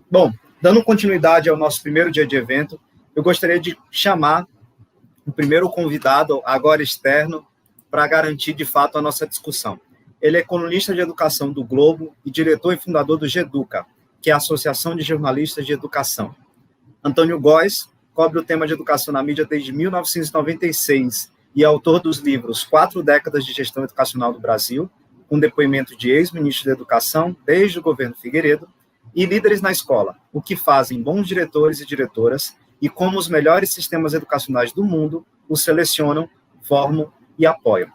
Bom, dando continuidade ao nosso primeiro dia de evento, eu gostaria de chamar o primeiro convidado, agora externo, para garantir de fato a nossa discussão. Ele é colunista de educação do Globo e diretor e fundador do GEDUCA, que é a Associação de Jornalistas de Educação. Antônio Góes cobre o tema de educação na mídia desde 1996 e é autor dos livros 4 décadas de gestão educacional do Brasil, com depoimento de ex-ministros da Educação desde o governo Figueiredo, e Líderes na Escola, o que fazem bons diretores e diretoras e como os melhores sistemas educacionais do mundo os selecionam, formam e apoiam.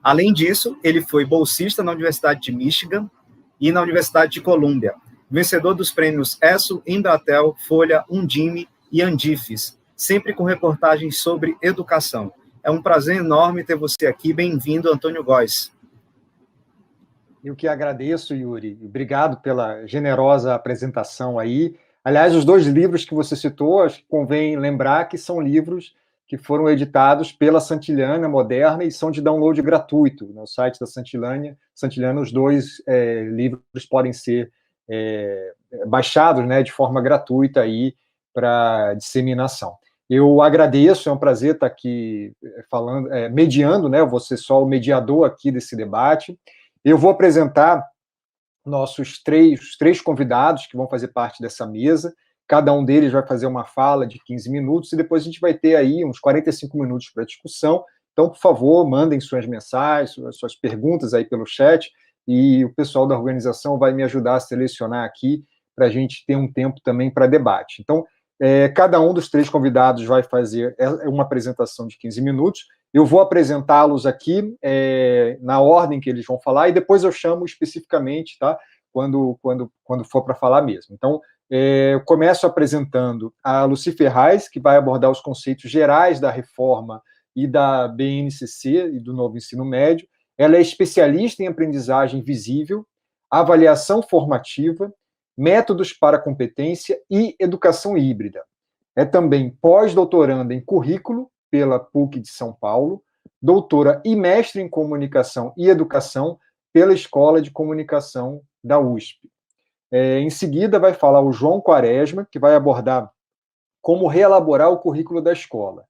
Além disso, ele foi bolsista na Universidade de Michigan e na Universidade de Colômbia, vencedor dos prêmios ESSO, Embratel, Folha, Undime e Andifes, sempre com reportagens sobre educação. É um prazer enorme ter você aqui. Bem-vindo, Antônio Góes. Eu que agradeço, Yuri. Obrigado pela generosa apresentação aí. Aliás, os 2 livros que você citou, acho que convém lembrar que são livros que foram editados pela Santillana Moderna e são de download gratuito no site da Santillana. Os 2 livros podem ser baixados, né, de forma gratuita aí para disseminação. Eu agradeço, é um prazer estar aqui falando, mediando, né, você só o mediador aqui desse debate. Eu vou apresentar nossos três convidados que vão fazer parte dessa mesa. Cada um deles vai fazer uma fala de 15 minutos e depois a gente vai ter aí uns 45 minutos para discussão. Então, por favor, mandem suas mensagens, suas perguntas aí pelo chat e o pessoal da organização vai me ajudar a selecionar aqui para a gente ter um tempo também para debate. Então, cada um dos 3 convidados vai fazer uma apresentação de 15 minutos. Eu vou apresentá-los aqui na ordem que eles vão falar e depois eu chamo especificamente, tá? Quando for para falar mesmo. Então, eu começo apresentando a Lucy Ferraz, que vai abordar os conceitos gerais da reforma e da BNCC e do novo ensino médio. Ela é especialista em aprendizagem visível, avaliação formativa, métodos para competência e educação híbrida. É também pós-doutoranda em currículo pela PUC de São Paulo, doutora e mestre em comunicação e educação pela Escola de Comunicação da USP. Em seguida, vai falar o João Quaresma, que vai abordar como reelaborar o currículo da escola.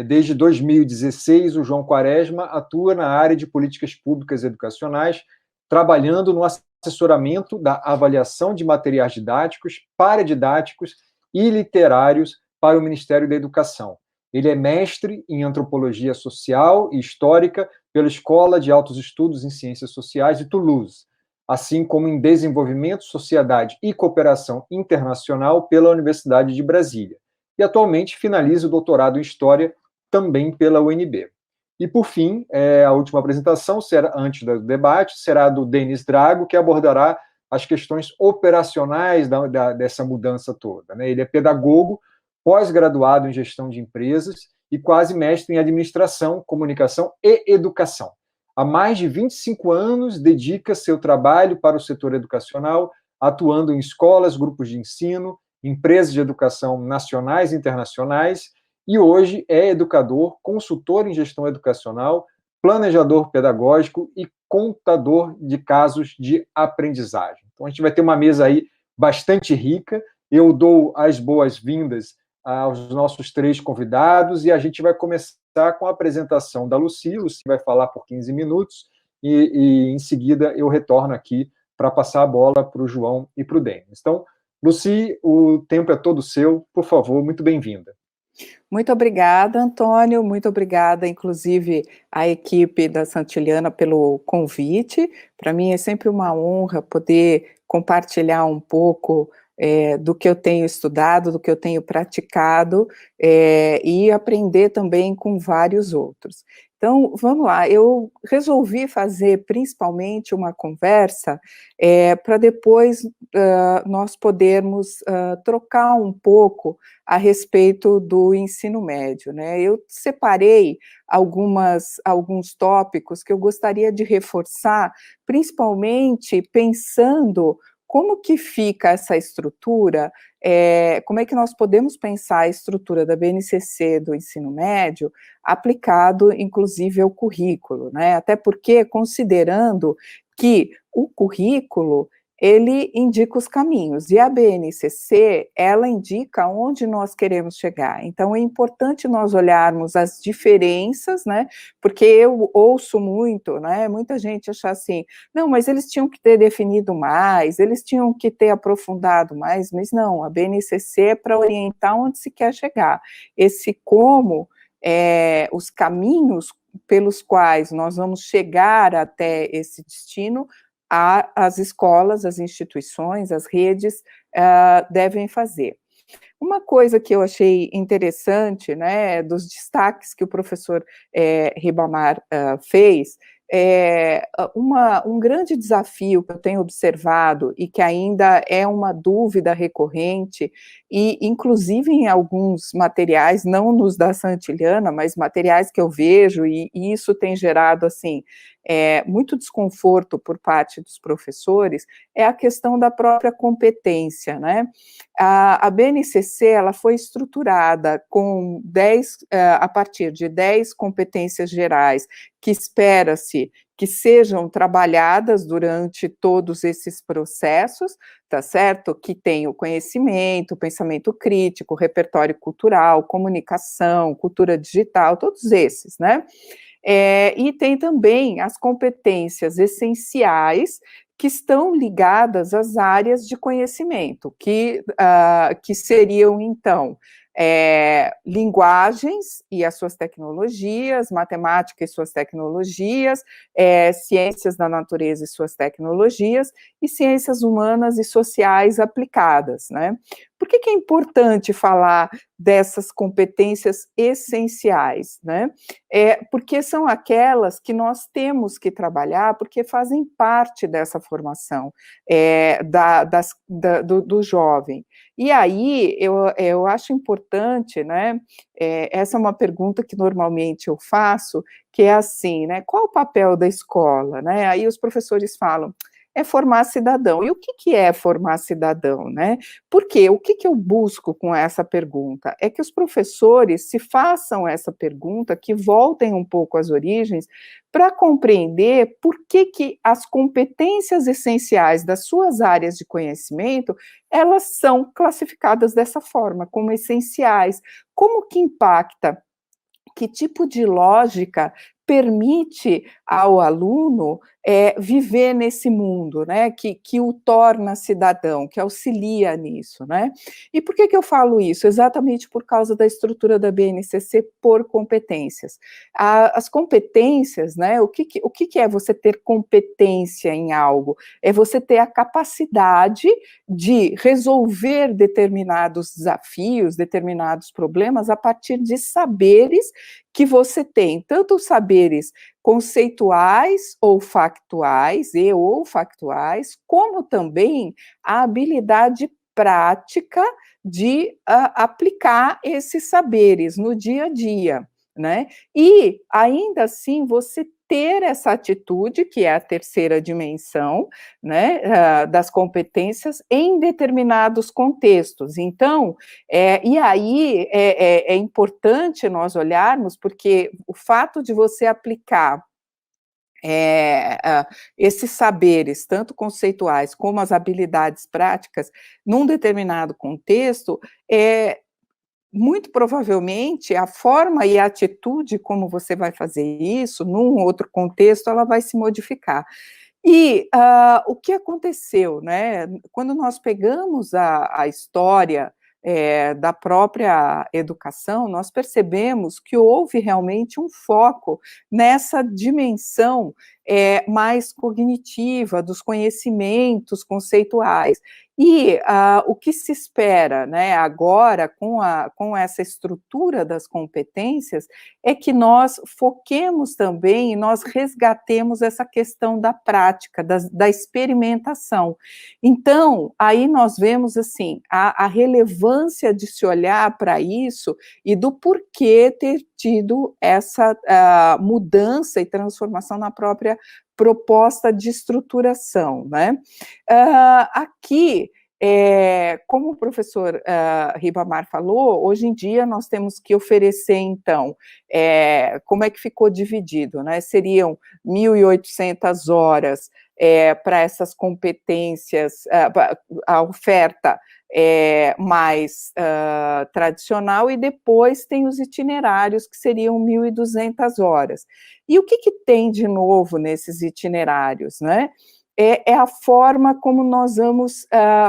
Desde 2016, o João Quaresma atua na área de políticas públicas educacionais, trabalhando no assessoramento da avaliação de materiais didáticos, paradidáticos e literários para o Ministério da Educação. Ele é mestre em Antropologia Social e Histórica pela Escola de Altos Estudos em Ciências Sociais de Toulouse, assim como em Desenvolvimento, Sociedade e Cooperação Internacional pela Universidade de Brasília. E atualmente finaliza o doutorado em História também pela UNB. E, por fim, a última apresentação, antes do debate, será do Denis Drago, que abordará as questões operacionais dessa mudança toda, né? Ele é pedagogo, pós-graduado em gestão de empresas e quase mestre em administração, comunicação e educação. Há mais de 25 anos, dedica seu trabalho para o setor educacional, atuando em escolas, grupos de ensino, empresas de educação nacionais e internacionais, e hoje é educador, consultor em gestão educacional, planejador pedagógico e contador de casos de aprendizagem. Então, a gente vai ter uma mesa aí bastante rica. Eu dou as boas-vindas aos nossos 3 convidados e a gente vai começar com a apresentação da Lucy. Lucy vai falar por 15 minutos e em seguida eu retorno aqui para passar a bola para o João e para o Denis. Então, Lucy, o tempo é todo seu. Por favor, muito bem-vinda. Muito obrigada, Antônio, muito obrigada, inclusive, à equipe da Santillana pelo convite. Para mim é sempre uma honra poder compartilhar um pouco do que eu tenho estudado, do que eu tenho praticado, e aprender também com vários outros. Então, vamos lá, eu resolvi fazer principalmente uma conversa para depois nós podermos trocar um pouco a respeito do ensino médio, né? Eu separei alguns tópicos que eu gostaria de reforçar, principalmente pensando como que fica essa estrutura, como é que nós podemos pensar a estrutura da BNCC do ensino médio aplicado, inclusive, ao currículo, né? Até porque, considerando que o currículo ele indica os caminhos, e a BNCC, ela indica onde nós queremos chegar. Então, é importante nós olharmos as diferenças, né, porque eu ouço muito, né, muita gente achar assim, não, mas eles tinham que ter definido mais, eles tinham que ter aprofundado mais, mas não, a BNCC é para orientar onde se quer chegar. Esse como, os caminhos pelos quais nós vamos chegar até esse destino, as escolas, as instituições, as redes devem fazer. Uma coisa que eu achei interessante, né, dos destaques que o professor Ribamar fez, um grande desafio que eu tenho observado e que ainda é uma dúvida recorrente, e inclusive em alguns materiais, não nos da Santiliana, mas materiais que eu vejo, e isso tem gerado, assim, muito desconforto por parte dos professores, é a questão da própria competência, né? A BNCC, ela foi estruturada com a partir de 10 competências gerais, que espera-se que sejam trabalhadas durante todos esses processos, tá certo? Que tem o conhecimento, o pensamento crítico, o repertório cultural, comunicação, cultura digital, todos esses, né? E tem também as competências essenciais que estão ligadas às áreas de conhecimento, que seriam, então, linguagens e as suas tecnologias, matemática e suas tecnologias, ciências da natureza e suas tecnologias, e ciências humanas e sociais aplicadas, né? Por que é importante falar dessas competências essenciais, né? Porque são aquelas que nós temos que trabalhar, porque fazem parte dessa formação do jovem. E aí, eu acho importante, né, essa é uma pergunta que normalmente eu faço, que é assim, né, qual o papel da escola, né? Aí os professores falam, é formar cidadão. E o que é formar cidadão, né? Porque o que eu busco com essa pergunta? É que os professores se façam essa pergunta, que voltem um pouco às origens, para compreender por que as competências essenciais das suas áreas de conhecimento, elas são classificadas dessa forma, como essenciais. Como que impacta? Que tipo de lógica permite ao aluno viver nesse mundo, né, que o torna cidadão, que auxilia nisso, né? E por que eu falo isso? Exatamente por causa da estrutura da BNCC por competências. As competências, né, o que é você ter competência em algo? É você ter a capacidade de resolver determinados desafios, determinados problemas, a partir de saberes que você tem, tanto os saberes conceituais ou factuais, como também a habilidade prática de aplicar esses saberes no dia a dia, né? E, ainda assim, você ter essa atitude, que é a terceira dimensão, né, das competências, em determinados contextos. Então, e aí é importante nós olharmos, porque o fato de você aplicar esses saberes, tanto conceituais como as habilidades práticas, num determinado contexto, muito provavelmente a forma e a atitude como você vai fazer isso, num outro contexto, ela vai se modificar. E o que aconteceu, né? Quando nós pegamos a história da própria educação, nós percebemos que houve realmente um foco nessa dimensão mais cognitiva, dos conhecimentos conceituais. E o que se espera, né, agora, com essa estrutura das competências, é que nós foquemos também e nós resgatemos essa questão da prática, da experimentação. Então, aí nós vemos, assim, a relevância de se olhar para isso e do porquê ter tido essa mudança e transformação na própria proposta de estruturação, né? Aqui, como o professor Ribamar falou, hoje em dia nós temos que oferecer, então, como é que ficou dividido, né? Seriam 1.800 horas para essas competências, a oferta mais tradicional, e depois tem os itinerários, que seriam 1.200 horas. E o que tem de novo nesses itinerários, né? É a forma como nós vamos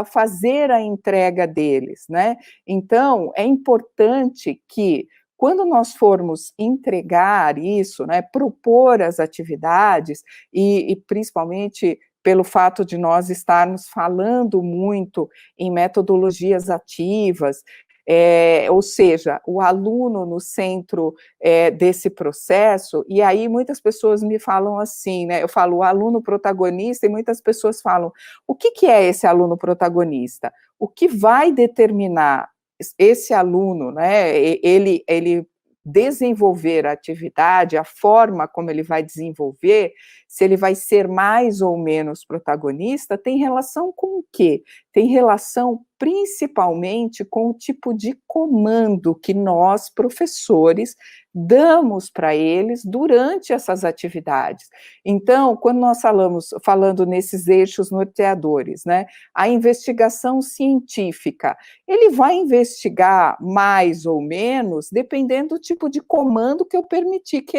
fazer a entrega deles, né? Então, é importante que, quando nós formos entregar isso, né, propor as atividades, e principalmente pelo fato de nós estarmos falando muito em metodologias ativas, ou seja, o aluno no centro desse processo, e aí muitas pessoas me falam assim, né, eu falo o aluno protagonista, e muitas pessoas falam, o que é esse aluno protagonista? O que vai determinar esse aluno, né, ele desenvolver a atividade, a forma como ele vai desenvolver, se ele vai ser mais ou menos protagonista, tem relação com o quê? Tem relação principalmente com o tipo de comando que nós, professores, damos para eles durante essas atividades. Então, quando nós falando nesses eixos norteadores, né, a investigação científica, ele vai investigar mais ou menos, dependendo do tipo de comando que eu permitir que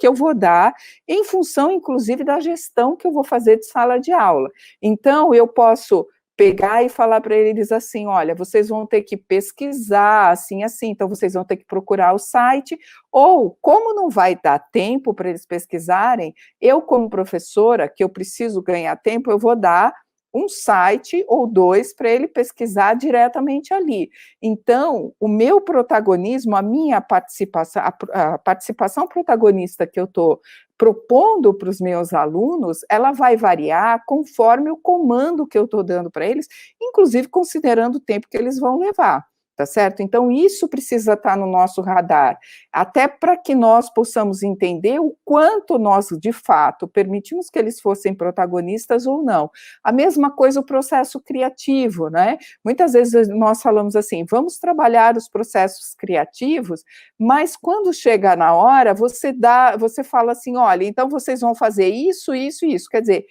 eu vou dar, em função, inclusive, da gestão que eu vou fazer de sala de aula. Então, eu posso pegar e falar para eles assim, olha, vocês vão ter que pesquisar, assim, então vocês vão ter que procurar o site, ou, como não vai dar tempo para eles pesquisarem, eu, como professora, que eu preciso ganhar tempo, eu vou dar um site ou dois para ele pesquisar diretamente ali. Então, o meu protagonismo, a minha participação, a participação protagonista que eu estou propondo para os meus alunos, ela vai variar conforme o comando que eu estou dando para eles, inclusive considerando o tempo que eles vão levar. Tá certo? Então, isso precisa estar no nosso radar, até para que nós possamos entender o quanto nós, de fato, permitimos que eles fossem protagonistas ou não. A mesma coisa o processo criativo, né? Muitas vezes nós falamos assim, vamos trabalhar os processos criativos, mas quando chega na hora, você fala assim, olha, então vocês vão fazer isso, isso e isso. Quer dizer,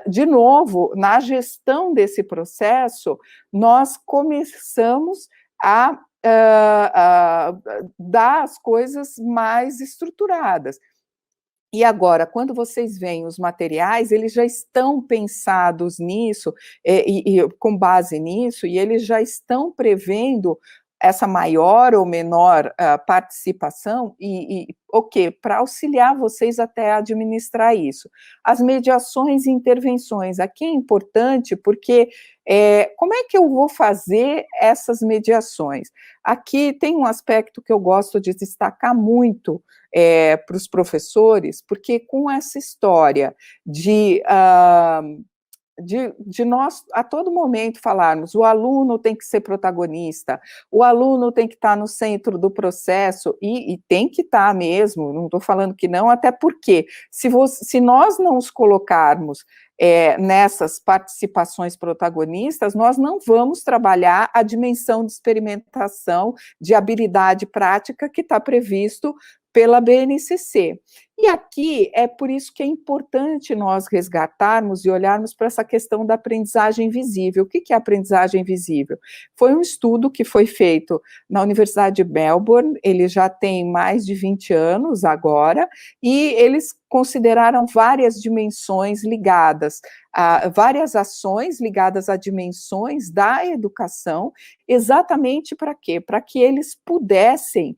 de novo, na gestão desse processo, nós começamos a dar as coisas mais estruturadas. E agora, quando vocês veem os materiais, eles já estão pensados nisso, com base nisso, e eles já estão prevendo essa maior ou menor participação, o quê? Para auxiliar vocês até a administrar isso. As mediações e intervenções, aqui é importante porque como é que eu vou fazer essas mediações? Aqui tem um aspecto que eu gosto de destacar muito para os professores, porque com essa história de nós, a todo momento, falarmos o aluno tem que ser protagonista, o aluno tem que estar no centro do processo, e tem que estar mesmo, não estou falando que não, até porque, se nós não os colocarmos nessas participações protagonistas, nós não vamos trabalhar a dimensão de experimentação, de habilidade prática que está previsto pela BNCC. E aqui é por isso que é importante nós resgatarmos e olharmos para essa questão da aprendizagem visível. O que é aprendizagem visível? Foi um estudo que foi feito na Universidade de Melbourne, ele já tem mais de 20 anos agora, e eles consideraram várias dimensões ligadas, várias ações ligadas a dimensões da educação, exatamente para quê? Para que eles pudessem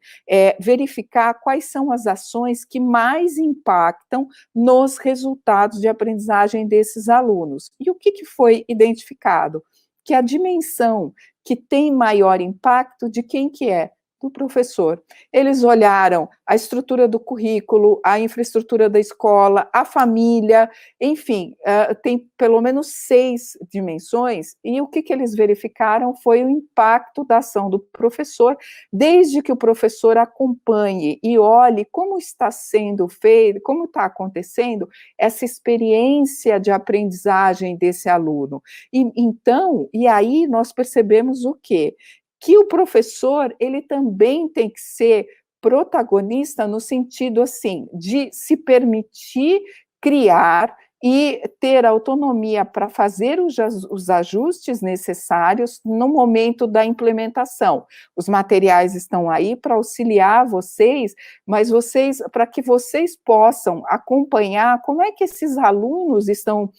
verificar quais são as ações que mais impactam nos resultados de aprendizagem desses alunos. E o que foi identificado? Que a dimensão que tem maior impacto, de quem que é? Do professor. Eles olharam a estrutura do currículo, a infraestrutura da escola, a família, enfim, tem pelo menos 6 dimensões, e o que eles verificaram foi o impacto da ação do professor, desde que o professor acompanhe e olhe como está sendo feito, como está acontecendo essa experiência de aprendizagem desse aluno. E aí nós percebemos o quê? Que o professor, ele também tem que ser protagonista no sentido, assim, de se permitir criar e ter autonomia para fazer os ajustes necessários no momento da implementação. Os materiais estão aí para auxiliar vocês, mas para que vocês possam acompanhar como é que esses alunos estão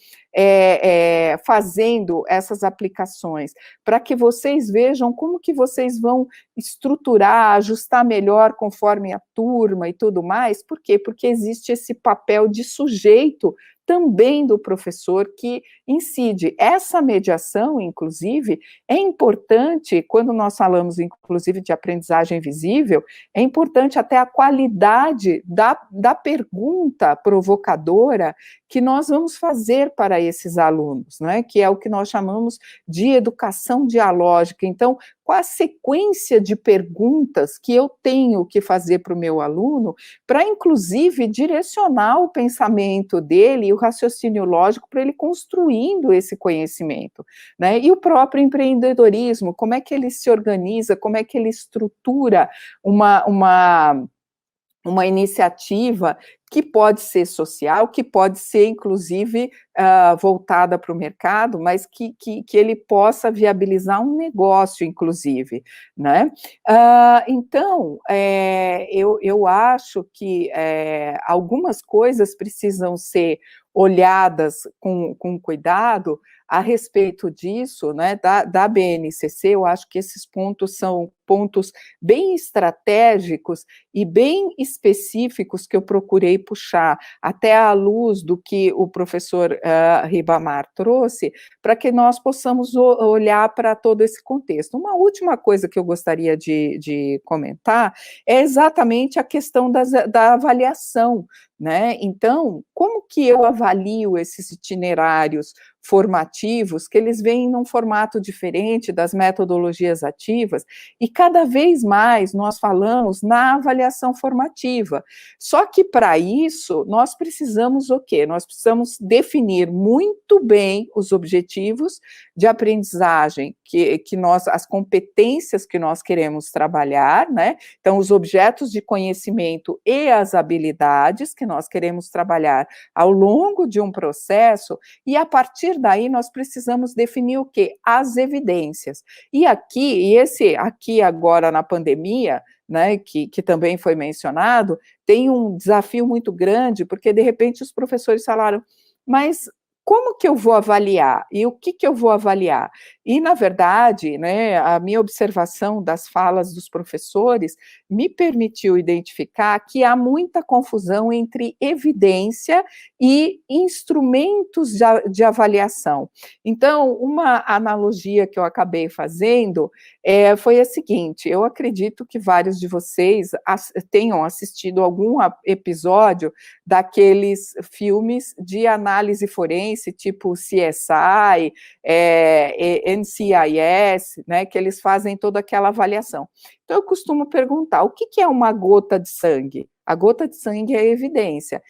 fazendo essas aplicações, para que vocês vejam como que vocês vão estruturar, ajustar melhor conforme a turma e tudo mais. Por quê? Porque existe esse papel de sujeito também do professor que incide. Essa mediação, inclusive, é importante, quando nós falamos, inclusive, de aprendizagem visível, é importante até a qualidade da pergunta provocadora que nós vamos fazer para esses alunos, né? Que é o que nós chamamos de educação dialógica. Então, qual a sequência de perguntas que eu tenho que fazer para o meu aluno, para, inclusive, direcionar o pensamento dele e o raciocínio lógico para ele construindo esse conhecimento, né? E o próprio empreendedorismo, como é que ele se organiza, como é que ele estrutura uma iniciativa que pode ser social, que pode ser, inclusive, voltada para o mercado, mas que ele possa viabilizar um negócio, inclusive, né? Então, eu acho que algumas coisas precisam ser olhadas com cuidado a respeito disso, né, da BNCC. Eu acho que esses pontos são pontos bem estratégicos e bem específicos que eu procurei puxar até à luz do que o professor Ribamar trouxe, para que nós possamos olhar para todo esse contexto. Uma última coisa que eu gostaria de comentar é exatamente a questão da avaliação, né? Então, como que eu avalio esses itinerários formativos, que eles vêm num formato diferente das metodologias ativas, e cada vez mais nós falamos na avaliação formativa. Só que para isso, nós precisamos o quê? Nós precisamos definir muito bem os objetivos de aprendizagem, as competências que nós queremos trabalhar, né? Então, os objetos de conhecimento e as habilidades que nós queremos trabalhar ao longo de um processo, e a partir daí nós precisamos definir o quê? As evidências. E aqui agora na pandemia, né, que também foi mencionado, tem um desafio muito grande, porque de repente os professores falaram, mas como que eu vou avaliar? E o que eu vou avaliar? E, na verdade, né, a minha observação das falas dos professores me permitiu identificar que há muita confusão entre evidência e instrumentos de avaliação. Então, uma analogia que eu acabei fazendo foi a seguinte: eu acredito que vários de vocês tenham assistido algum episódio daqueles filmes de análise forense, tipo CSI, NCIS, né, que eles fazem toda aquela avaliação. Então, eu costumo perguntar, o que é uma gota de sangue? A gota de sangue é a evidência.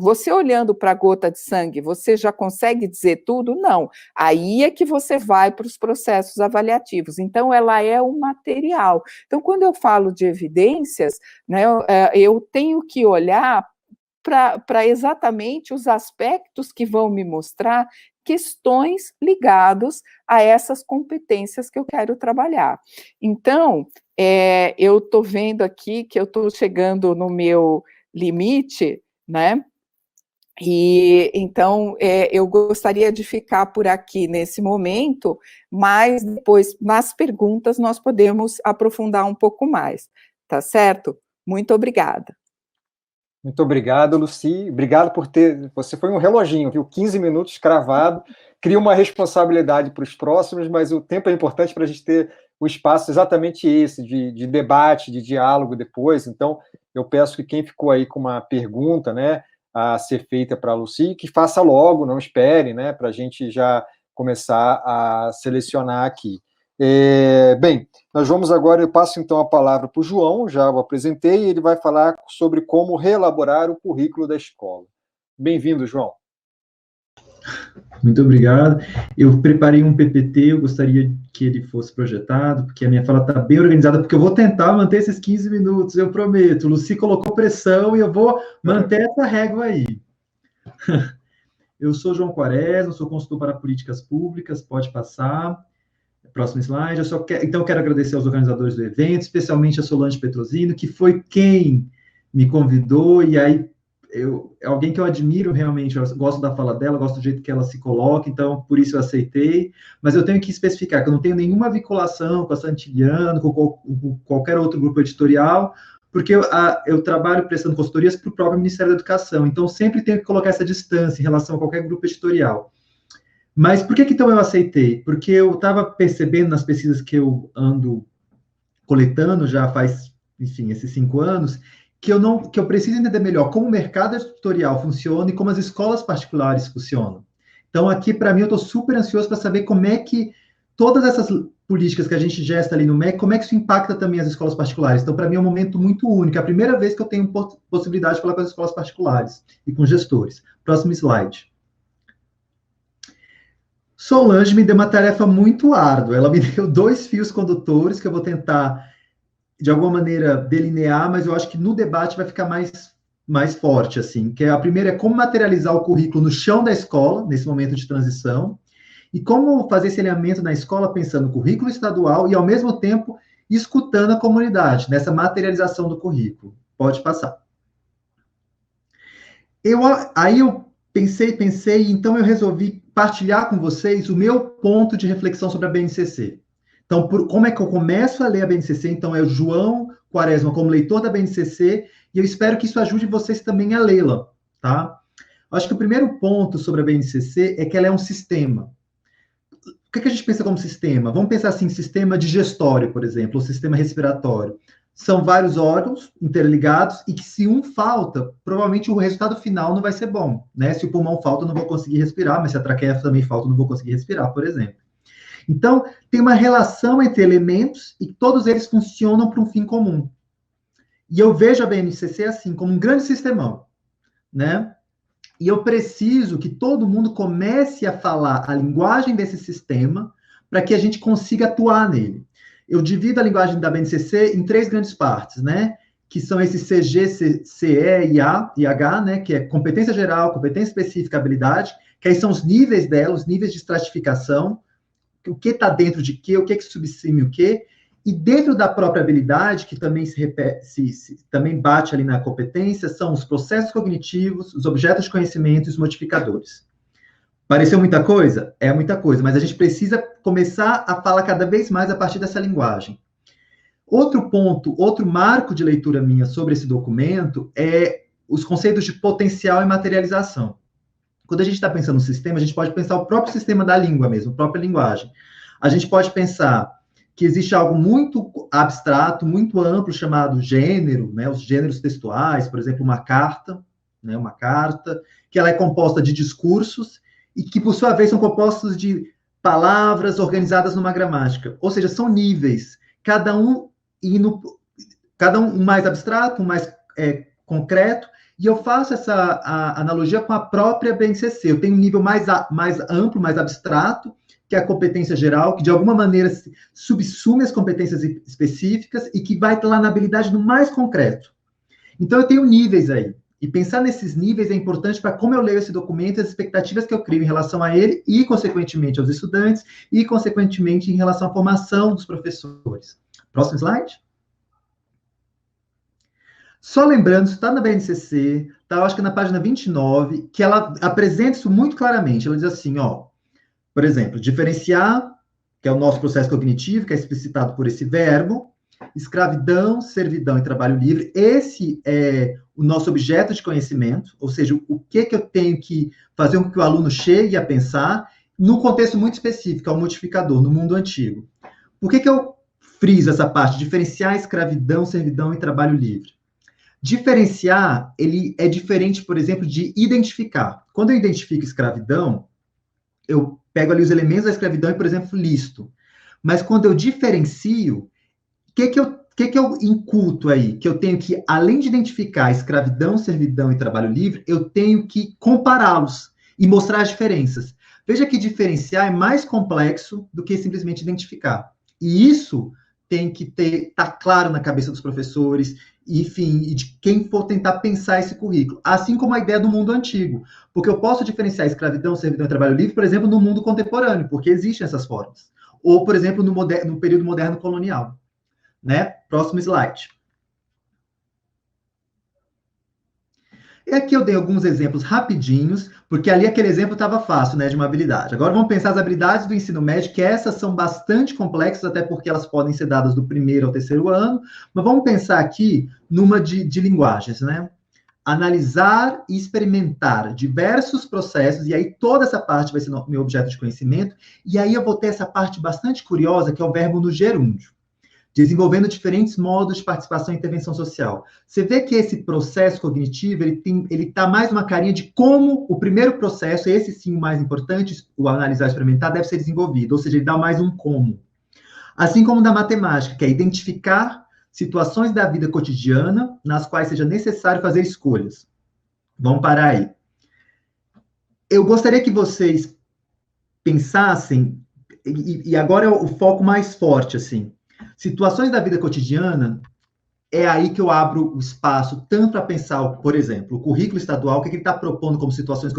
Você olhando para a gota de sangue, você já consegue dizer tudo? Não. Aí é que você vai para os processos avaliativos. Então, ela é um material. Então, quando eu falo de evidências, né, eu tenho que olhar para exatamente os aspectos que vão me mostrar questões ligadas a essas competências que eu quero trabalhar. Então, eu estou vendo aqui que eu estou chegando no meu limite, né? E então eu gostaria de ficar por aqui nesse momento, mas depois, nas perguntas, nós podemos aprofundar um pouco mais, tá certo? Muito obrigada. Muito obrigado, Lucy. Obrigado por você foi um reloginho, viu? 15 minutos cravado. Cria uma responsabilidade para os próximos, mas o tempo é importante para a gente ter o espaço exatamente esse, de debate, de diálogo depois. Então, eu peço que quem ficou aí com uma pergunta, né, a ser feita para a Lucy, que faça logo, não espere, né, para a gente já começar a selecionar aqui. Bem, nós vamos agora, eu passo então a palavra para o João, já o apresentei, e ele vai falar sobre como reelaborar o currículo da escola. Bem-vindo, João. Muito obrigado. Eu preparei um PPT, eu gostaria que ele fosse projetado, porque a minha fala está bem organizada, porque eu vou tentar manter esses 15 minutos, eu prometo. Lucy colocou pressão e eu vou manter essa régua aí. Eu sou João Quaresma, sou consultor para políticas públicas, pode passar. Próximo slide. Então, eu quero agradecer aos organizadores do evento, especialmente a Solange Petrosino, que foi quem me convidou, e aí, é alguém que eu admiro realmente, eu gosto da fala dela, gosto do jeito que ela se coloca, então, por isso eu aceitei, mas eu tenho que especificar que eu não tenho nenhuma vinculação com a Santillana, com qualquer outro grupo editorial, porque eu trabalho prestando consultorias para o próprio Ministério da Educação, então sempre tenho que colocar essa distância em relação a qualquer grupo editorial. Mas por que então eu aceitei? Porque eu estava percebendo nas pesquisas que eu ando coletando já faz, enfim, esses 5 anos, que eu preciso entender melhor como o mercado editorial funciona e como as escolas particulares funcionam. Então, aqui, para mim, eu estou super ansioso para saber como é que todas essas políticas que a gente gesta ali no MEC, como é que isso impacta também as escolas particulares. Então, para mim, é um momento muito único. É a primeira vez que eu tenho possibilidade de falar com as escolas particulares e com gestores. Próximo slide. Solange me deu uma tarefa muito árdua. Ela me deu 2 fios condutores que eu vou tentar, de alguma maneira, delinear, mas eu acho que no debate vai ficar mais forte, assim. Que a primeira é como materializar o currículo no chão da escola, nesse momento de transição, e como fazer esse alinhamento na escola pensando no currículo estadual e, ao mesmo tempo, escutando a comunidade, nessa materialização do currículo. Pode passar. Aí eu pensei, então eu resolvi partilhar com vocês o meu ponto de reflexão sobre a BNCC. Então, como é que eu começo a ler a BNCC? Então, é o João Quaresma como leitor da BNCC, e eu espero que isso ajude vocês também a lê-la, tá? Acho que o primeiro ponto sobre a BNCC é que ela é um sistema. O que a gente pensa como sistema? Vamos pensar assim, sistema digestório, por exemplo, ou sistema respiratório. São vários órgãos interligados e que se um falta, provavelmente o resultado final não vai ser bom, né? Se o pulmão falta, eu não vou conseguir respirar, mas se a traqueia também falta, eu não vou conseguir respirar, por exemplo. Então, tem uma relação entre elementos e todos eles funcionam para um fim comum. E eu vejo a BNCC assim, como um grande sistemão, né? E eu preciso que todo mundo comece a falar a linguagem desse sistema para que a gente consiga atuar nele. Eu divido a linguagem da BNCC em 3 grandes partes, né? Que são esses CG, CE e H, né? Que é competência geral, competência específica, habilidade, que aí são os níveis dela, os níveis de estratificação, o que está dentro de quê, o que subsume o quê, e dentro da própria habilidade, que também também bate ali na competência, são os processos cognitivos, os objetos de conhecimento e os modificadores. Pareceu muita coisa? É muita coisa, mas a gente precisa começar a falar cada vez mais a partir dessa linguagem. Outro ponto, outro marco de leitura minha sobre esse documento é os conceitos de potencial e materialização. Quando a gente está pensando no sistema, a gente pode pensar o próprio sistema da língua mesmo, a própria linguagem. A gente pode pensar que existe algo muito abstrato, muito amplo, chamado gênero, né? Os gêneros textuais, por exemplo, uma carta, né? Uma carta, que ela é composta de discursos e que, por sua vez, são compostos de palavras organizadas numa gramática. Ou seja, são níveis, cada um mais abstrato, um mais concreto, e eu faço essa analogia com a própria BNCC. Eu tenho um nível mais amplo, mais abstrato, que é a competência geral, que de alguma maneira subsume as competências específicas e que vai lá na habilidade no mais concreto. Então, eu tenho níveis aí. E pensar nesses níveis é importante para como eu leio esse documento, as expectativas que eu crio em relação a ele e, consequentemente, aos estudantes e, consequentemente, em relação à formação dos professores. Próximo slide. Só lembrando, isso está na BNCC, tá, eu acho que na página 29, que ela apresenta isso muito claramente. Ela diz assim, ó, por exemplo, diferenciar, que é o nosso processo cognitivo, que é explicitado por esse verbo, escravidão, servidão e trabalho livre, esse é o nosso objeto de conhecimento, ou seja, o que eu tenho que fazer com que o aluno chegue a pensar, num contexto muito específico, é o modificador, no mundo antigo. Por que eu friso essa parte? Diferenciar escravidão, servidão e trabalho livre. Diferenciar, ele é diferente, por exemplo, de identificar. Quando eu identifico escravidão, eu pego ali os elementos da escravidão e, por exemplo, listo. Mas quando eu diferencio, o que eu inculto aí? Que eu tenho que, além de identificar escravidão, servidão e trabalho livre, eu tenho que compará-los e mostrar as diferenças. Veja que diferenciar é mais complexo do que simplesmente identificar. E isso tem que estar claro na cabeça dos professores, enfim, e de quem for tentar pensar esse currículo. Assim como a ideia do mundo antigo. Porque eu posso diferenciar escravidão, servidão e trabalho livre, por exemplo, no mundo contemporâneo, porque existem essas formas. Ou, por exemplo, no período moderno colonial. Né? Próximo slide. E aqui eu dei alguns exemplos rapidinhos, porque ali aquele exemplo estava fácil, né, de uma habilidade. Agora vamos pensar as habilidades do ensino médio, que essas são bastante complexas, até porque elas podem ser dadas do primeiro ao terceiro ano, mas vamos pensar aqui numa de linguagens, né? Analisar e experimentar diversos processos, e aí toda essa parte vai ser meu objeto de conhecimento, e aí eu vou ter essa parte bastante curiosa, que é o verbo no gerúndio, desenvolvendo diferentes modos de participação e intervenção social. Você vê que esse processo cognitivo, ele tá mais uma carinha de como o primeiro processo, esse sim o mais importante, o analisar e experimentar, deve ser desenvolvido, ou seja, ele dá mais um como. Assim como da matemática, que é identificar situações da vida cotidiana nas quais seja necessário fazer escolhas. Vamos parar aí. Eu gostaria que vocês pensassem, e agora é o foco mais forte, assim, situações da vida cotidiana, é aí que eu abro o espaço tanto para pensar, por exemplo, o currículo estadual, o que ele está propondo como situações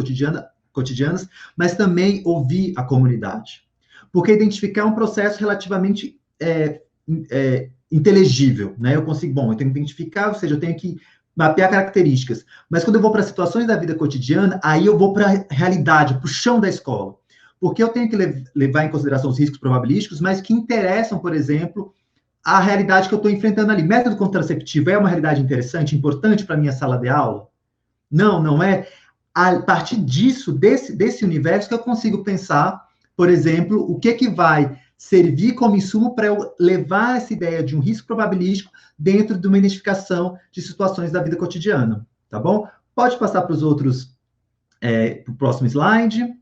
cotidianas, mas também ouvir a comunidade. Porque identificar é um processo relativamente inteligível, né? Eu tenho que identificar, ou seja, eu tenho que mapear características. Mas quando eu vou para situações da vida cotidiana, aí eu vou para a realidade, para o chão da escola. Porque eu tenho que levar em consideração os riscos probabilísticos, mas que interessam, por exemplo, a realidade que eu estou enfrentando ali. Método contraceptivo é uma realidade interessante, importante para a minha sala de aula? Não, não é. A partir disso, desse universo, que eu consigo pensar, por exemplo, o que vai servir como insumo para eu levar essa ideia de um risco probabilístico dentro de uma identificação de situações da vida cotidiana, tá bom? Pode passar para os outros, para o próximo slide.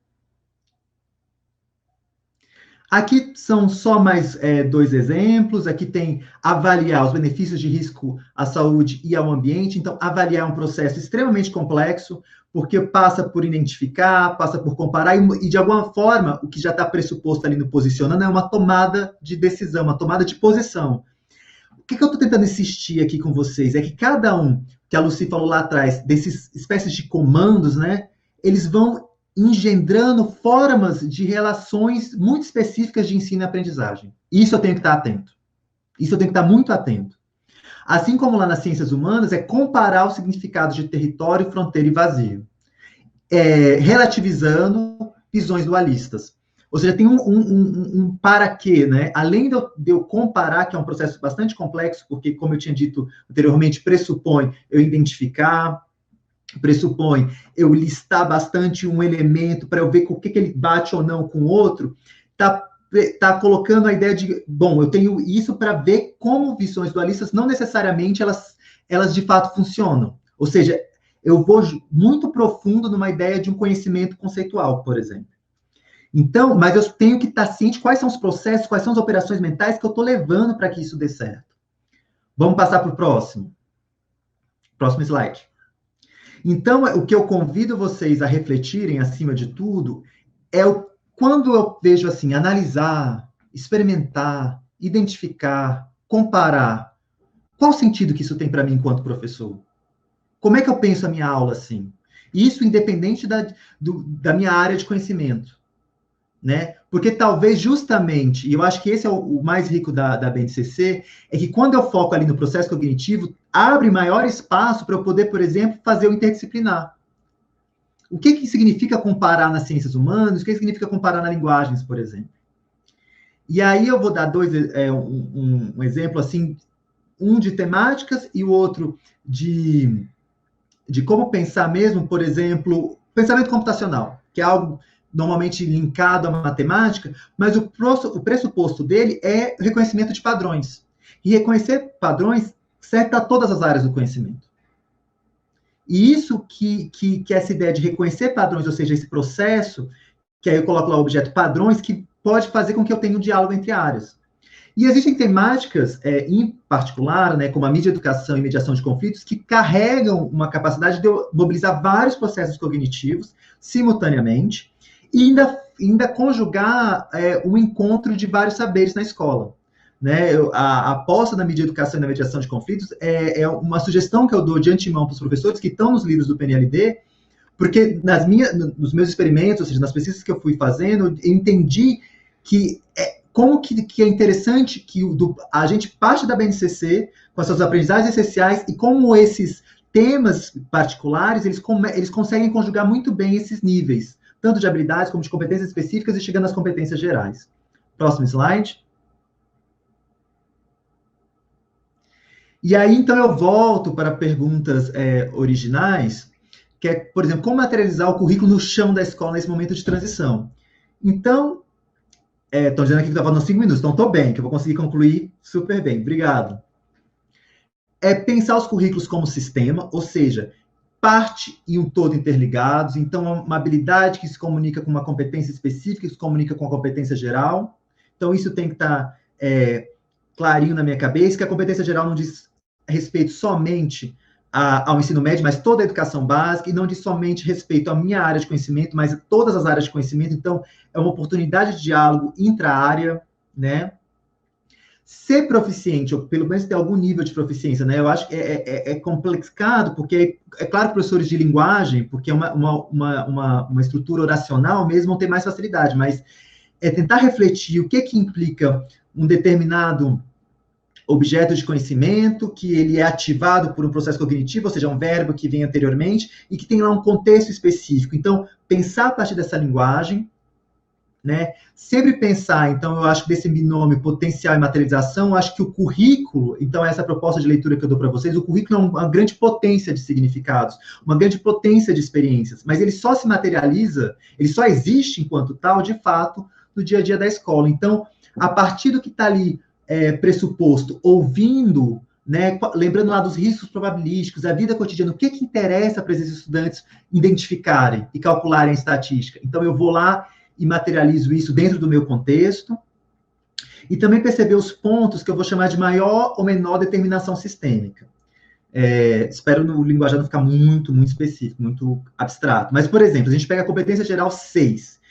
Aqui são só mais 2 exemplos. Aqui tem avaliar os benefícios de risco à saúde e ao ambiente. Então, avaliar é um processo extremamente complexo, porque passa por identificar, passa por comparar, e de alguma forma, o que já está pressuposto ali no posicionando é uma tomada de decisão, uma tomada de posição. O que eu estou tentando insistir aqui com vocês é que cada um, que a Lucy falou lá atrás, desses espécies de comandos, né, eles vão engendrando formas de relações muito específicas de ensino e aprendizagem. Isso eu tenho que estar atento. Isso eu tenho que estar muito atento. Assim como lá nas ciências humanas, é comparar os significados de território, fronteira e vazio. Relativizando visões dualistas. Ou seja, tem um para quê, né? Além de eu comparar, que é um processo bastante complexo, porque, como eu tinha dito anteriormente, pressupõe eu identificar, pressupõe eu listar bastante um elemento para eu ver com o que ele bate ou não com o outro, tá colocando a ideia de, bom, eu tenho isso para ver como visões dualistas não necessariamente elas de fato funcionam. Ou seja, eu vou muito profundo numa ideia de um conhecimento conceitual, por exemplo. Então, mas eu tenho que estar ciente quais são os processos, quais são as operações mentais que eu estou levando para que isso dê certo. Vamos passar para o próximo. Próximo slide. Então, o que eu convido vocês a refletirem, acima de tudo, quando eu vejo assim, analisar, experimentar, identificar, comparar, qual o sentido que isso tem para mim enquanto professor? Como é que eu penso a minha aula assim? Isso independente da minha área de conhecimento, né? Porque talvez justamente, e eu acho que esse é o mais rico da BNCC, é que quando eu foco ali no processo cognitivo, abre maior espaço para eu poder, por exemplo, fazer o interdisciplinar. O que significa comparar nas ciências humanas? O que significa comparar nas linguagens, por exemplo? E aí eu vou dar um exemplo, assim, um de temáticas e o outro de como pensar mesmo, por exemplo, pensamento computacional, que é algo normalmente linkado à matemática, mas o pressuposto dele é reconhecimento de padrões. E reconhecer padrões serve para todas as áreas do conhecimento. E isso que essa ideia de reconhecer padrões, ou seja, esse processo, que aí eu coloco lá o objeto padrões, que pode fazer com que eu tenha um diálogo entre áreas. E existem temáticas, em particular, né, como a mídia educação e mediação de conflitos, que carregam uma capacidade de mobilizar vários processos cognitivos simultaneamente e ainda conjugar um encontro de vários saberes na escola. né? A aposta na mídia educação e na mediação de conflitos é uma sugestão que eu dou de antemão para os professores que estão nos livros do PNLD, porque nos meus experimentos, ou seja, nas pesquisas que eu fui fazendo, eu entendi que como que é interessante que a gente parte da BNCC com as suas aprendizagens essenciais e como esses temas particulares, eles conseguem conjugar muito bem esses níveis, tanto de habilidades como de competências específicas e chegando às competências gerais. Próximo slide. E aí, então, eu volto para perguntas originais, que é, por exemplo, como materializar o currículo no chão da escola nesse momento de transição. Então, estão dizendo aqui que está faltando 5 minutos, então estou bem, que eu vou conseguir concluir super bem. Obrigado. Pensar os currículos como sistema, ou seja, parte e um todo interligados, então é uma habilidade que se comunica com uma competência específica, que se comunica com a competência geral. Então, isso tem que estar clarinho na minha cabeça, que a competência geral não diz respeito somente ao ensino médio, mas toda a educação básica, e não diz somente respeito à minha área de conhecimento, mas a todas as áreas de conhecimento. Então, é uma oportunidade de diálogo intra-área, né? Ser proficiente, ou pelo menos ter algum nível de proficiência, né? Eu acho que é complexado, porque é claro que professores de linguagem, porque é uma estrutura oracional mesmo, vão ter mais facilidade, mas tentar refletir o que implica um determinado objeto de conhecimento, que ele é ativado por um processo cognitivo, ou seja, um verbo que vem anteriormente, e que tem lá um contexto específico. Então, pensar a partir dessa linguagem, né? Sempre pensar, então, eu acho que desse binômio potencial e materialização, eu acho que o currículo, então, essa proposta de leitura que eu dou para vocês, o currículo é uma grande potência de significados, uma grande potência de experiências, mas ele só se materializa, ele só existe enquanto tal, de fato, no dia a dia da escola. Então, a partir do que está ali pressuposto, ouvindo, né, lembrando lá dos riscos probabilísticos, a vida cotidiana, o que interessa para esses estudantes identificarem e calcularem a estatística. Então, eu vou lá e materializo isso dentro do meu contexto, e também perceber os pontos que eu vou chamar de maior ou menor determinação sistêmica. Espero no linguajar não ficar muito específico, muito abstrato. Mas, por exemplo, a gente pega a competência geral 6,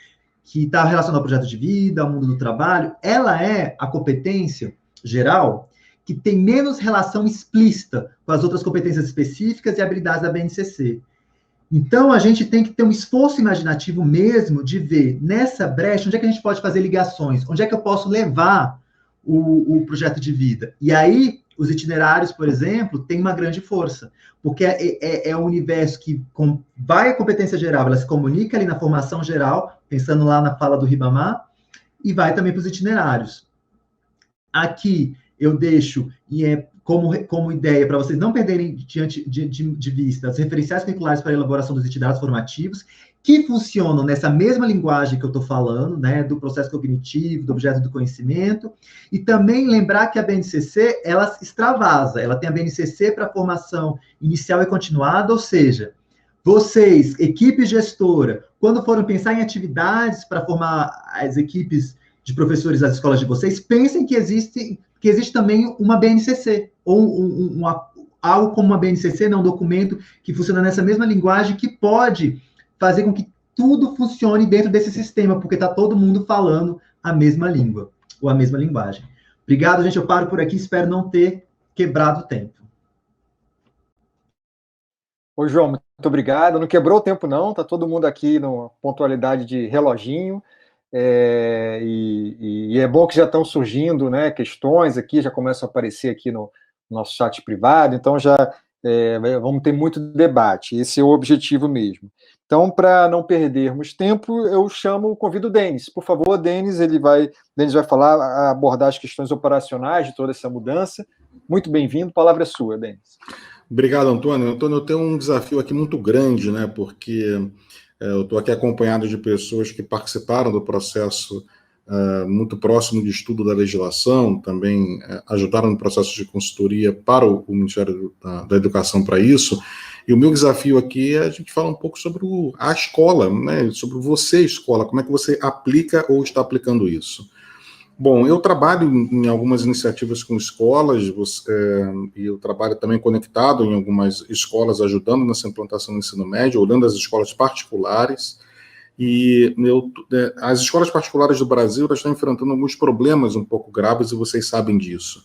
que está relacionada ao projeto de vida, ao mundo do trabalho, ela é a competência geral que tem menos relação explícita com as outras competências específicas e habilidades da BNCC. Então, a gente tem que ter um esforço imaginativo mesmo de ver nessa brecha onde é que a gente pode fazer ligações, onde é que eu posso levar o projeto de vida. E aí, os itinerários, por exemplo, têm uma grande força, porque é um universo que vai à competência geral, ela se comunica ali na formação geral, pensando lá na fala do Ribamar, e vai também para os itinerários. Aqui, eu deixo, como ideia, para vocês não perderem de vista as referenciais curriculares para a elaboração dos itinerários formativos, que funcionam nessa mesma linguagem que eu estou falando, né, do processo cognitivo, do objeto do conhecimento, e também lembrar que a BNCC, ela extravasa, ela tem a BNCC para formação inicial e continuada, ou seja, vocês, equipe gestora, quando forem pensar em atividades para formar as equipes de professores das escolas de vocês, pensem que existe também uma BNCC, ou algo como uma BNCC, né, um documento que funciona nessa mesma linguagem, que pode fazer com que tudo funcione dentro desse sistema, porque está todo mundo falando a mesma língua, ou a mesma linguagem. Obrigado, gente, eu paro por aqui, espero não ter quebrado o tempo. Ô, João, muito obrigado. Não quebrou o tempo, não, está todo mundo aqui na pontualidade de reloginho, e é bom que já estão surgindo, né, questões aqui, já começam a aparecer aqui no nosso chat privado, então já vamos ter muito debate, esse é o objetivo mesmo. Então, para não perdermos tempo, eu convido o Denis. Por favor, Denis vai falar, abordar as questões operacionais de toda essa mudança. Muito bem-vindo, palavra é sua, Denis. Obrigado, Antônio. Antônio, eu tenho um desafio aqui muito grande, né, porque eu estou aqui acompanhado de pessoas que participaram do processo muito próximo de estudo da legislação, também ajudaram no processo de consultoria para o Ministério da Educação para isso, e o meu desafio aqui é a gente falar um pouco sobre a escola, né, sobre você, escola, como é que você aplica ou está aplicando isso. Bom, eu trabalho em algumas iniciativas com escolas, e eu trabalho também conectado em algumas escolas, ajudando nessa implantação do ensino médio, olhando as escolas particulares, E as escolas particulares do Brasil elas estão enfrentando alguns problemas um pouco graves, e vocês sabem disso.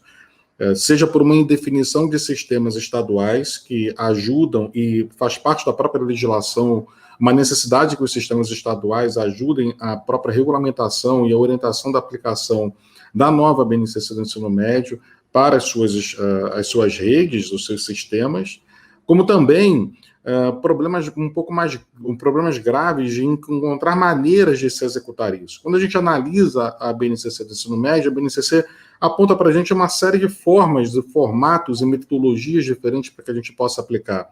Seja por uma indefinição de sistemas estaduais que ajudam, e faz parte da própria legislação, uma necessidade que os sistemas estaduais ajudem a própria regulamentação e a orientação da aplicação da nova BNCC do ensino médio para as suas redes, os seus sistemas, como também problemas problemas graves de encontrar maneiras de se executar isso. Quando a gente analisa a BNCC do ensino médio, a BNCC aponta para a gente uma série de formas, de formatos e metodologias diferentes para que a gente possa aplicar.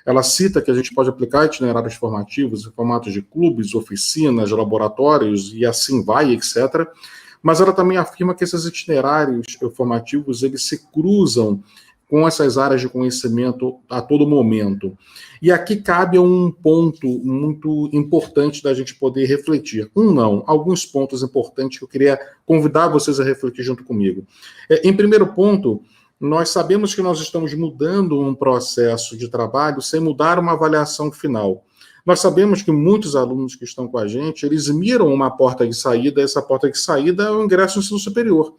Ela cita que a gente pode aplicar itinerários formativos em formatos de clubes, oficinas, laboratórios e assim vai, etc. Mas ela também afirma que esses itinerários formativos eles se cruzam com essas áreas de conhecimento a todo momento. E aqui cabe um ponto muito importante da gente poder refletir. Alguns pontos importantes que eu queria convidar vocês a refletir junto comigo. Em primeiro ponto, nós sabemos que nós estamos mudando um processo de trabalho sem mudar uma avaliação final. Nós sabemos que muitos alunos que estão com a gente, eles miram uma porta de saída, essa porta de saída é o ingresso no ensino superior.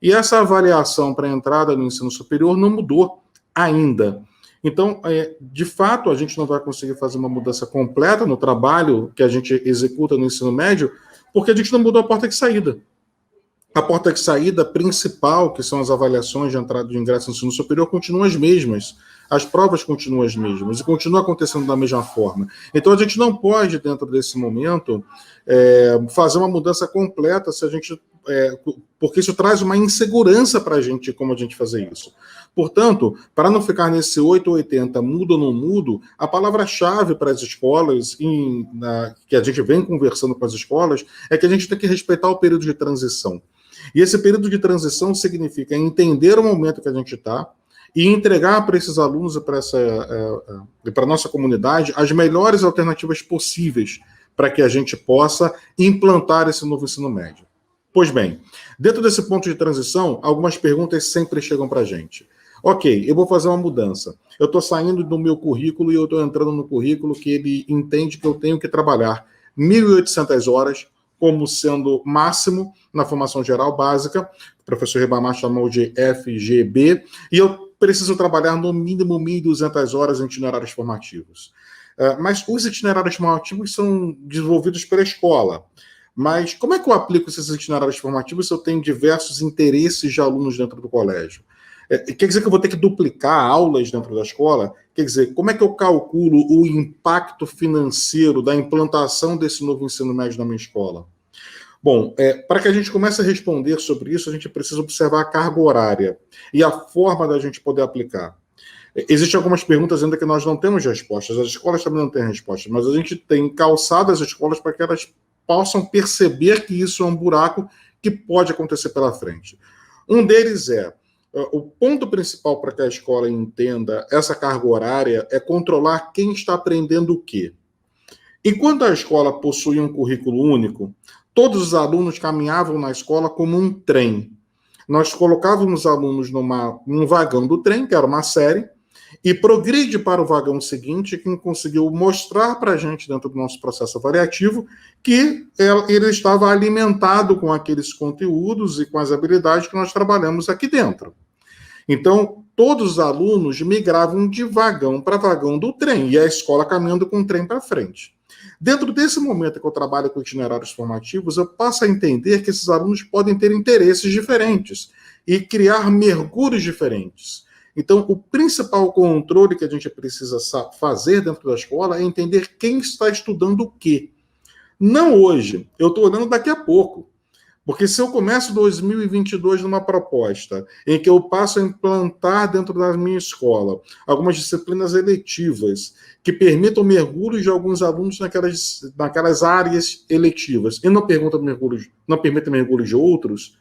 E essa avaliação para a entrada no ensino superior não mudou ainda. Então, de fato, a gente não vai conseguir fazer uma mudança completa no trabalho que a gente executa no ensino médio, porque a gente não mudou a porta de saída. A porta de saída principal, que são as avaliações de entrada de ingresso no ensino superior, continuam as mesmas. As provas continuam as mesmas e continuam acontecendo da mesma forma. Então, a gente não pode, dentro desse momento, fazer uma mudança completa se a gente... porque isso traz uma insegurança para a gente como a gente fazer isso. Portanto, para não ficar nesse 880, mudo ou não mudo, a palavra-chave para as escolas, que a gente vem conversando com as escolas, é que a gente tem que respeitar o período de transição. E esse período de transição significa entender o momento que a gente está e entregar para esses alunos e para a nossa comunidade as melhores alternativas possíveis para que a gente possa implantar esse novo ensino médio. Pois bem, dentro desse ponto de transição, algumas perguntas sempre chegam para a gente. Ok, eu vou fazer uma mudança. Eu estou saindo do meu currículo e eu estou entrando no currículo que ele entende que eu tenho que trabalhar 1.800 horas como sendo máximo na formação geral básica, o professor Ribamar chamou de FGB, e eu preciso trabalhar no mínimo 1.200 horas em itinerários formativos. Mas os itinerários formativos são desenvolvidos pela escola. Mas como é que eu aplico esses itinerários formativos se eu tenho diversos interesses de alunos dentro do colégio? Quer dizer que eu vou ter que duplicar aulas dentro da escola? Quer dizer, como é que eu calculo o impacto financeiro da implantação desse novo ensino médio na minha escola? Bom, para que a gente comece a responder sobre isso, a gente precisa observar a carga horária e a forma da gente poder aplicar. Existem algumas perguntas ainda que nós não temos respostas, as escolas também não têm respostas, mas a gente tem calçado as escolas para que elas possam perceber que isso é um buraco que pode acontecer pela frente. Um deles o ponto principal para que a escola entenda essa carga horária é controlar quem está aprendendo o quê. Enquanto a escola possui um currículo único, todos os alunos caminhavam na escola como um trem. Nós colocávamos os alunos num vagão do trem, que era uma série, e progride para o vagão seguinte, quem conseguiu mostrar para a gente, dentro do nosso processo avaliativo, que ele estava alimentado com aqueles conteúdos e com as habilidades que nós trabalhamos aqui dentro. Então, todos os alunos migravam de vagão para vagão do trem, e a escola caminhando com o trem para frente. Dentro desse momento que eu trabalho com itinerários formativos, eu passo a entender que esses alunos podem ter interesses diferentes e criar mergulhos diferentes. Então, o principal controle que a gente precisa fazer dentro da escola é entender quem está estudando o quê. Não hoje, eu estou olhando daqui a pouco. Porque se eu começo 2022 numa proposta em que eu passo a implantar dentro da minha escola algumas disciplinas eletivas que permitam mergulhos de alguns alunos naquelas áreas eletivas e não permitam mergulhos de outros,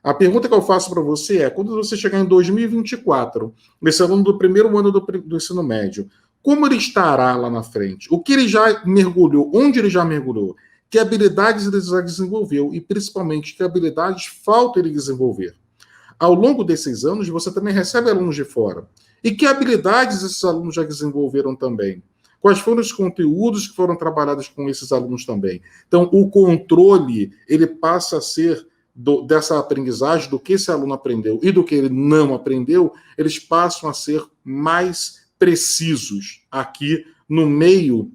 a pergunta que eu faço para você é, quando você chegar em 2024, esse aluno do primeiro ano do ensino médio, como ele estará lá na frente? O que ele já mergulhou? Onde ele já mergulhou? Que habilidades ele já desenvolveu e, principalmente, que habilidades falta ele desenvolver. Ao longo desses anos, você também recebe alunos de fora. E que habilidades esses alunos já desenvolveram também? quais foram os conteúdos que foram trabalhados com esses alunos também. Então, o controle, ele passa a ser dessa aprendizagem, do que esse aluno aprendeu e do que ele não aprendeu, eles passam a ser mais precisos aqui no meio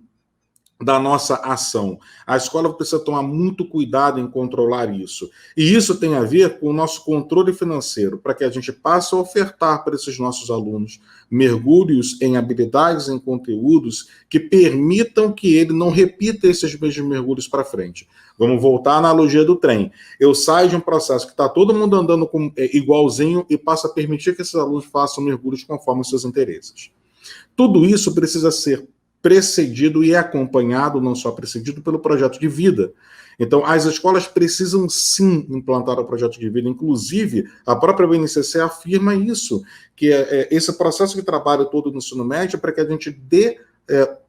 da nossa ação. A escola precisa tomar muito cuidado em controlar isso. E isso tem a ver com o nosso controle financeiro, para que a gente passe a ofertar para esses nossos alunos mergulhos em habilidades, em conteúdos que permitam que ele não repita esses mesmos mergulhos para frente. Vamos voltar à analogia do trem. Eu saio de um processo que está todo mundo andando igualzinho e passo a permitir que esses alunos façam mergulhos conforme os seus interesses. Tudo isso precisa ser precedido e acompanhado, não só precedido, pelo projeto de vida. Então, as escolas precisam sim implantar o projeto de vida. Inclusive, a própria BNCC afirma isso, que esse processo de trabalho todo no ensino médio é para que a gente dê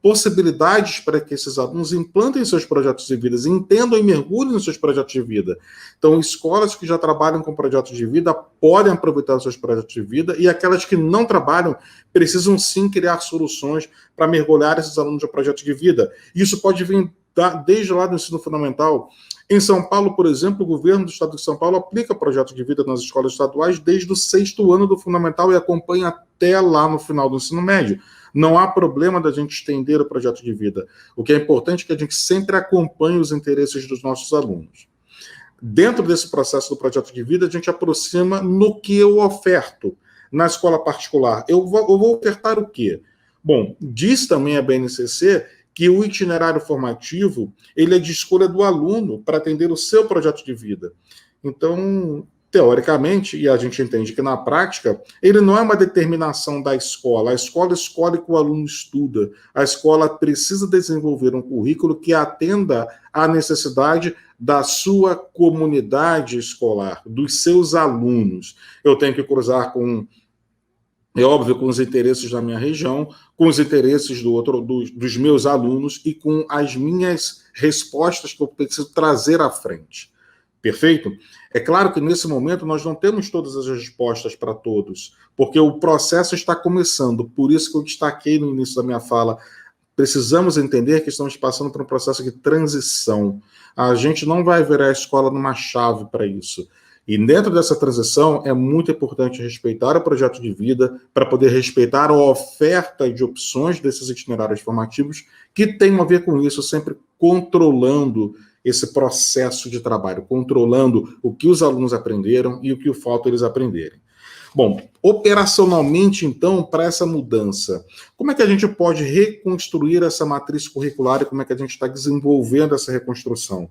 possibilidades para que esses alunos implantem seus projetos de vida, entendam e mergulhem nos seus projetos de vida. Então, escolas que já trabalham com projetos de vida podem aproveitar os seus projetos de vida, e aquelas que não trabalham precisam sim criar soluções para mergulhar esses alunos no projeto de vida. Isso pode vir desde lá do ensino fundamental. Em São Paulo, por exemplo, o governo do estado de São Paulo aplica projeto de vida nas escolas estaduais desde o 6º ano do fundamental e acompanha até lá no final do ensino médio. Não há problema da gente estender o projeto de vida. O que é importante é que a gente sempre acompanhe os interesses dos nossos alunos. Dentro desse processo do projeto de vida, a gente aproxima no que eu oferto. Na escola particular, eu vou ofertar o quê? Bom, diz também a BNCC que o itinerário formativo ele é de escolha do aluno para atender o seu projeto de vida. Então, teoricamente, e a gente entende que na prática, ele não é uma determinação da escola. A escola escolhe que o aluno estuda. A escola precisa desenvolver um currículo que atenda à necessidade da sua comunidade escolar, dos seus alunos. Eu tenho que cruzar com, é óbvio, com os interesses da minha região, com os interesses dos meus alunos e com as minhas respostas que eu preciso trazer à frente. Perfeito? É claro que nesse momento nós não temos todas as respostas para todos, porque o processo está começando. Por isso que eu destaquei no início da minha fala, precisamos entender que estamos passando por um processo de transição. A gente não vai virar a escola numa chave para isso. E dentro dessa transição é muito importante respeitar o projeto de vida para poder respeitar a oferta de opções desses itinerários formativos que tem a ver com isso, sempre controlando esse processo de trabalho, controlando o que os alunos aprenderam e o que falta eles aprenderem. Bom, operacionalmente, então, para essa mudança, como é que a gente pode reconstruir essa matriz curricular e como é que a gente está desenvolvendo essa reconstrução?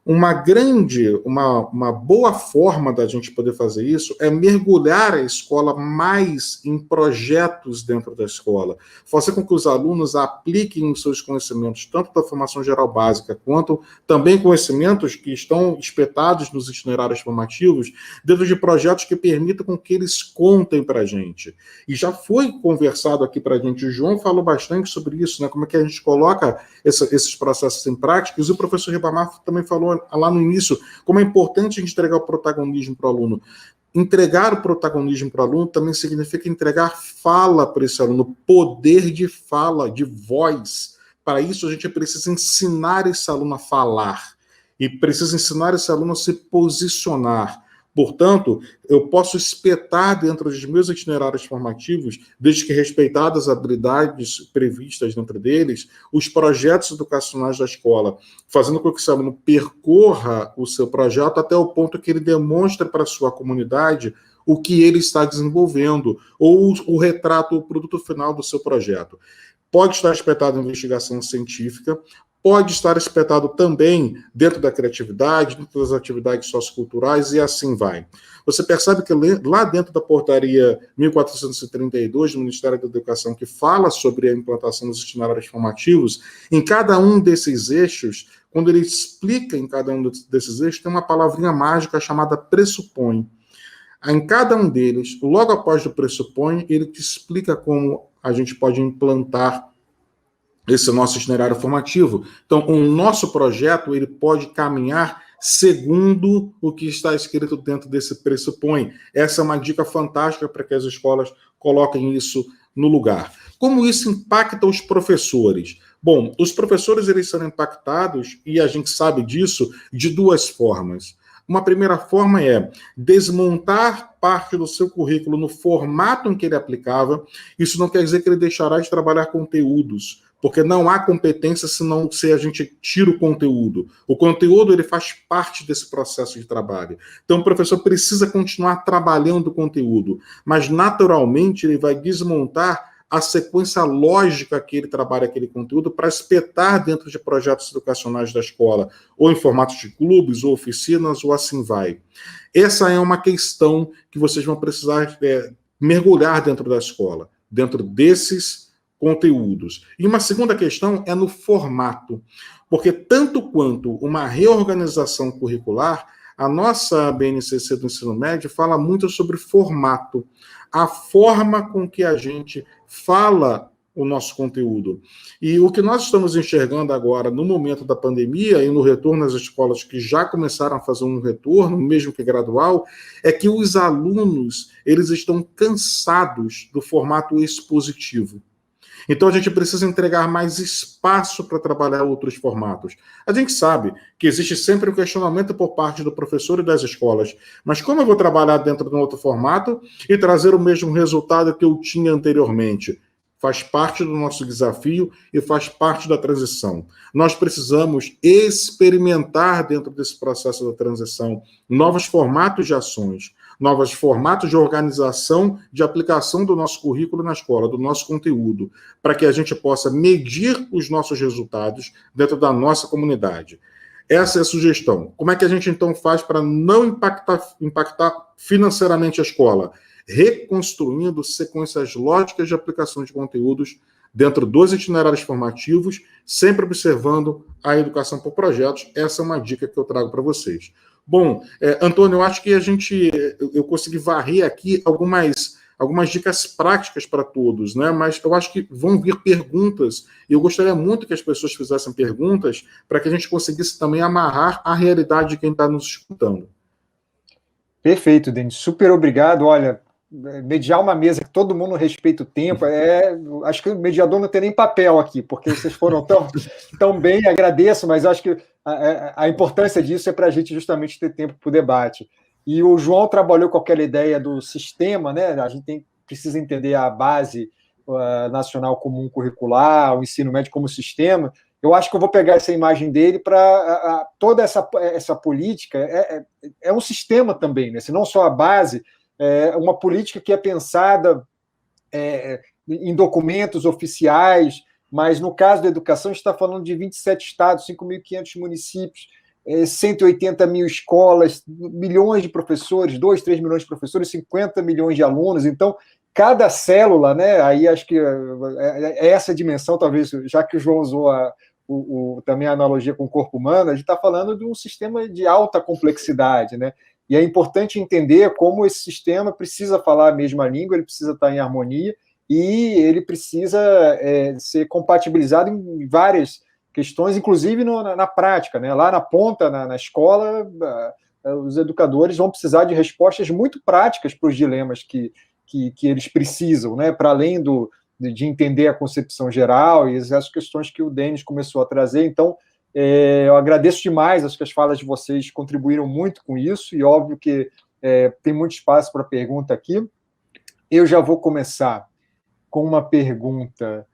Uma boa forma da gente poder fazer isso é mergulhar a escola mais em projetos dentro da escola, fazer com que os alunos apliquem os seus conhecimentos, tanto da formação geral básica, quanto também conhecimentos que estão espetados nos itinerários formativos, dentro de projetos que permitam com que eles contem para a gente. E já foi conversado aqui para a gente, o João falou bastante sobre isso, né? Como é que a gente coloca esses processos em prática, e o professor Ribamar também falou lá no início, como é importante a gente entregar o protagonismo para o aluno. Entregar o protagonismo para o aluno também significa entregar fala para esse aluno, poder de fala, de voz. Para isso, a gente precisa ensinar esse aluno a falar e precisa ensinar esse aluno a se posicionar. Portanto, eu posso espetar dentro dos meus itinerários formativos, desde que respeitadas as habilidades previstas dentro deles, os projetos educacionais da escola, fazendo com que esse aluno percorra o seu projeto até o ponto que ele demonstre para a sua comunidade o que ele está desenvolvendo, ou o retrato, o produto final do seu projeto. Pode estar espetado em investigação científica, pode estar espetado também dentro da criatividade, dentro das atividades socioculturais, e assim vai. Você percebe que lá dentro da portaria 1432 do Ministério da Educação, que fala sobre a implantação dos itinerários formativos, em cada um desses eixos, quando ele explica em cada um desses eixos, tem uma palavrinha mágica chamada pressupõe. Em cada um deles, logo após o pressupõe, ele te explica como a gente pode implantar esse nosso itinerário formativo. Então, o nosso projeto ele pode caminhar segundo o que está escrito dentro desse pressupõe. Essa é uma dica fantástica para que as escolas coloquem isso no lugar. Como isso impacta os professores? Bom, os professores eles são impactados, e a gente sabe disso, de duas formas. Uma primeira forma é desmontar parte do seu currículo no formato em que ele aplicava. Isso não quer dizer que ele deixará de trabalhar conteúdos, porque não há competência se a gente tira o conteúdo. O conteúdo ele faz parte desse processo de trabalho. Então o professor precisa continuar trabalhando o conteúdo, mas naturalmente ele vai desmontar a sequência lógica que ele trabalha aquele conteúdo para espetar dentro de projetos educacionais da escola, ou em formatos de clubes, ou oficinas, ou assim vai. Essa é uma questão que vocês vão precisar mergulhar dentro da escola, dentro desses conteúdos. E uma segunda questão é no formato, porque tanto quanto uma reorganização curricular, a nossa BNCC do ensino médio fala muito sobre formato, a forma com que a gente fala o nosso conteúdo. E o que nós estamos enxergando agora, no momento da pandemia e no retorno às escolas que já começaram a fazer um retorno, mesmo que gradual, é que os alunos eles estão cansados do formato expositivo. Então, a gente precisa entregar mais espaço para trabalhar outros formatos. A gente sabe que existe sempre um questionamento por parte do professor e das escolas, mas como eu vou trabalhar dentro de um outro formato e trazer o mesmo resultado que eu tinha anteriormente? Faz parte do nosso desafio e faz parte da transição. Nós precisamos experimentar dentro desse processo da transição novos formatos de ações, novos formatos de organização, de aplicação do nosso currículo na escola, do nosso conteúdo, para que a gente possa medir os nossos resultados dentro da nossa comunidade. Essa é a sugestão. Como é que a gente, então, faz para não impactar financeiramente a escola? Reconstruindo sequências lógicas de aplicação de conteúdos dentro dos itinerários formativos, sempre observando a educação por projetos. Essa é uma dica que eu trago para vocês. Bom, Antônio, eu acho que eu consegui varrer aqui algumas dicas práticas para todos, né? Mas eu acho que vão vir perguntas, e eu gostaria muito que as pessoas fizessem perguntas para que a gente conseguisse também amarrar a realidade de quem está nos escutando. Perfeito, Denis. Super obrigado. Olha, mediar uma mesa que todo mundo respeita o tempo, acho que o mediador não tem nem papel aqui, porque vocês foram tão bem, agradeço, mas acho que a importância disso é para a gente justamente ter tempo para o debate. E o João trabalhou com aquela ideia do sistema, né? A gente precisa entender a base nacional comum curricular, o ensino médio como sistema. Eu acho que eu vou pegar essa imagem dele para toda essa política, é um sistema também, né? Se não só a base, uma política que é pensada em documentos oficiais, mas no caso da educação, a gente está falando de 27 estados, 5.500 municípios, 180 mil escolas, milhões de professores, 2, 3 milhões de professores, 50 milhões de alunos. Então, cada célula, né? Aí acho que é essa dimensão, talvez, já que o João usou também a analogia com o corpo humano, a gente está falando de um sistema de alta complexidade, né? E é importante entender como esse sistema precisa falar a mesma língua, ele precisa estar em harmonia e ele precisa ser compatibilizado em várias questões, inclusive na prática, né? Lá na ponta, na escola, os educadores vão precisar de respostas muito práticas para os dilemas que eles precisam, né? Para além de entender a concepção geral e essas questões que o Denis começou a trazer. Então, eu agradeço demais, acho que as falas de vocês contribuíram muito com isso, e óbvio que tem muito espaço para pergunta aqui. Eu já vou começar com uma pergunta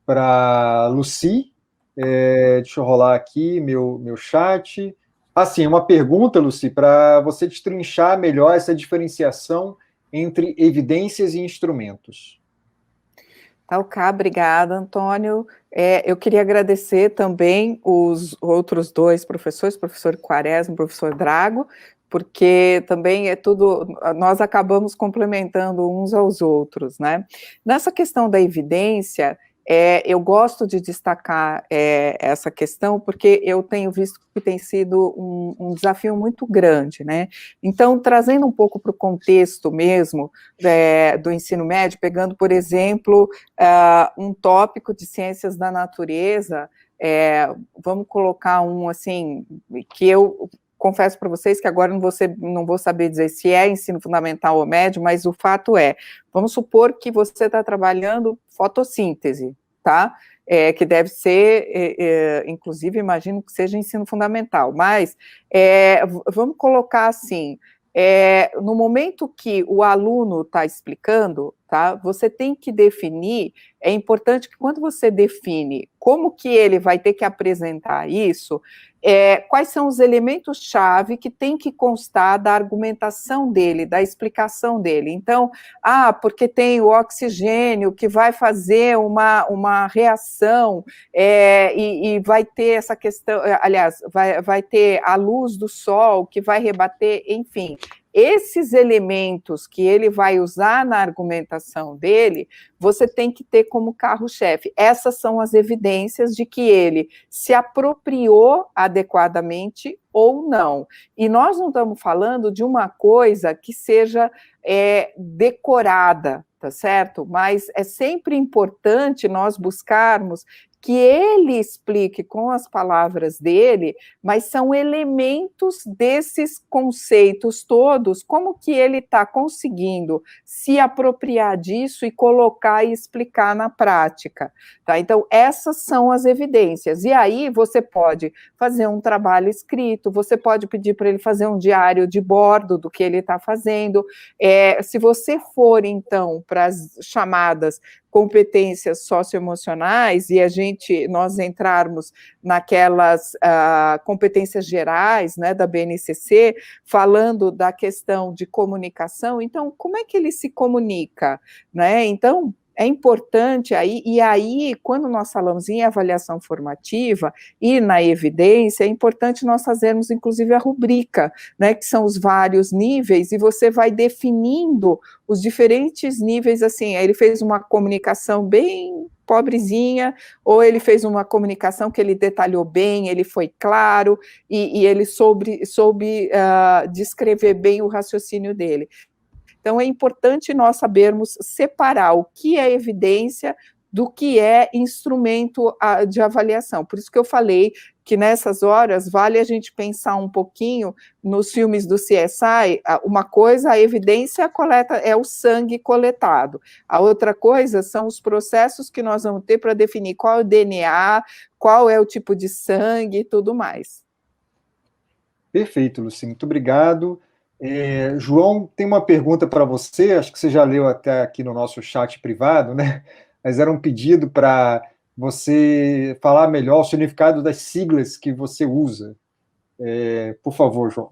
para Lucy. Deixa eu rolar aqui meu chat. Assim, uma pergunta, Lucy, para você destrinchar melhor essa diferenciação entre evidências e instrumentos. Tá, ok, obrigada, Antônio. Eu queria agradecer também os outros dois professores, o professor Quaresma e o professor Drago, porque também nós acabamos complementando uns aos outros, né? Nessa questão da evidência, eu gosto de destacar essa questão, porque eu tenho visto que tem sido um desafio muito grande, né? Então, trazendo um pouco para o contexto mesmo do ensino médio, pegando, por exemplo, um tópico de ciências da natureza, vamos colocar um, assim, que eu confesso para vocês que agora não vou saber dizer se é ensino fundamental ou médio, mas o fato é, vamos supor que você está trabalhando fotossíntese, tá? Que deve ser, inclusive, imagino que seja ensino fundamental, mas vamos colocar assim, no momento que o aluno está explicando, tá, você tem que definir, é importante que quando você define como que ele vai ter que apresentar isso, quais são os elementos-chave que tem que constar da argumentação dele, da explicação dele. Então, porque tem o oxigênio que vai fazer uma reação e vai ter essa questão, aliás, vai ter a luz do sol que vai rebater, enfim. Esses elementos que ele vai usar na argumentação dele, você tem que ter como carro-chefe. Essas são as evidências de que ele se apropriou adequadamente ou não. E nós não estamos falando de uma coisa que seja decorada, tá certo? Mas é sempre importante nós buscarmos que ele explique com as palavras dele, mas são elementos desses conceitos todos, como que ele está conseguindo se apropriar disso e colocar e explicar na prática, tá? Então, essas são as evidências, e aí você pode fazer um trabalho escrito, você pode pedir para ele fazer um diário de bordo do que ele está fazendo, se você for, então, para as chamadas competências socioemocionais e nós entrarmos naquelas competências gerais, né, da BNCC, falando da questão de comunicação, então, como é que ele se comunica, né? Então, é importante, aí, quando nós falamos em avaliação formativa e na evidência, é importante nós fazermos, inclusive, a rubrica, né, que são os vários níveis, e você vai definindo os diferentes níveis, assim, ele fez uma comunicação bem pobrezinha, ou ele fez uma comunicação que ele detalhou bem, ele foi claro, e ele soube descrever bem o raciocínio dele. Então, é importante nós sabermos separar o que é evidência do que é instrumento de avaliação. Por isso que eu falei que nessas horas vale a gente pensar um pouquinho nos filmes do CSI, uma coisa, a evidência coleta é o sangue coletado, a outra coisa são os processos que nós vamos ter para definir qual é o DNA, qual é o tipo de sangue e tudo mais. Perfeito, Luci, muito obrigado. João, tem uma pergunta para você, acho que você já leu até aqui no nosso chat privado, né? Mas era um pedido para você falar melhor o significado das siglas que você usa. Por favor, João.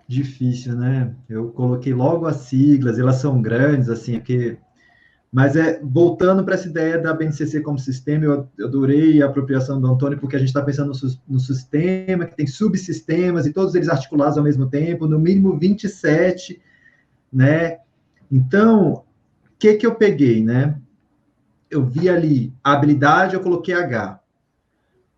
Difícil, né? Eu coloquei logo as siglas, elas são grandes, assim, aqui. Mas voltando para essa ideia da BNCC como sistema, eu adorei a apropriação do Antônio, porque a gente está pensando no sistema, que tem subsistemas, e todos eles articulados ao mesmo tempo, no mínimo 27, né? Então, o que eu peguei, né? Eu vi ali, habilidade, eu coloquei H.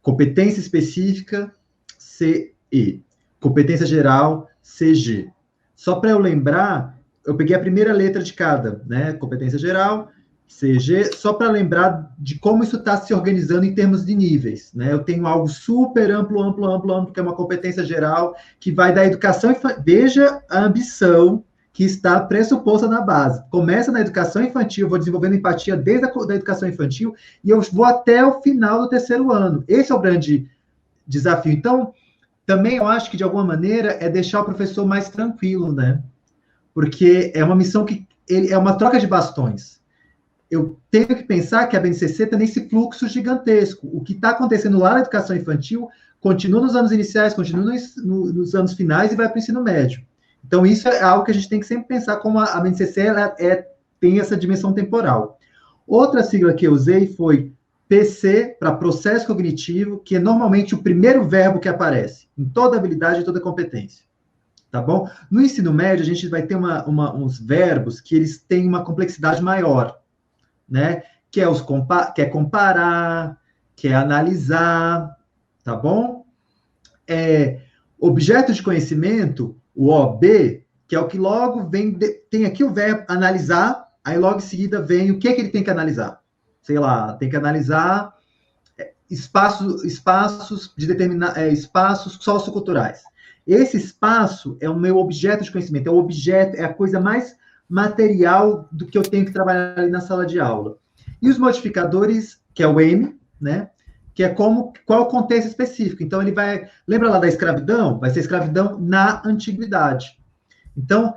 Competência específica, CE. Competência geral, CG. Só para eu lembrar, eu peguei a primeira letra de cada, né? Competência geral, CG, só para lembrar de como isso está se organizando em termos de níveis, né? Eu tenho algo super amplo, que é uma competência geral, que vai da educação infantil. Veja a ambição que está pressuposta na base. Começa na educação infantil, vou desenvolvendo empatia desde a educação infantil, e eu vou até o final do terceiro ano. Esse é o grande desafio. Então, também eu acho que, de alguma maneira, é deixar o professor mais tranquilo, né? Porque é uma missão que é uma troca de bastões. Eu tenho que pensar que a BNCC está nesse fluxo gigantesco. O que está acontecendo lá na educação infantil continua nos anos iniciais, continua nos anos finais e vai para o ensino médio. Então, isso é algo que a gente tem que sempre pensar, como a BNCC tem essa dimensão temporal. Outra sigla que eu usei foi PC, para processo cognitivo, que é normalmente o primeiro verbo que aparece em toda habilidade e toda competência. Tá bom? No ensino médio, a gente vai ter uns verbos que eles têm uma complexidade maior, né? Que é comparar, que é analisar, tá bom? Objeto de conhecimento, o OB, que é o que logo vem, tem aqui o verbo analisar, aí logo em seguida vem o que ele tem que analisar. Sei lá, tem que analisar espaços de espaços socioculturais. Esse espaço é o meu objeto de conhecimento, é a coisa mais material do que eu tenho que trabalhar ali na sala de aula. E os modificadores, que é o M, né? Que é qual o contexto específico. Então, ele vai... Lembra lá da escravidão? Vai ser escravidão na antiguidade. Então,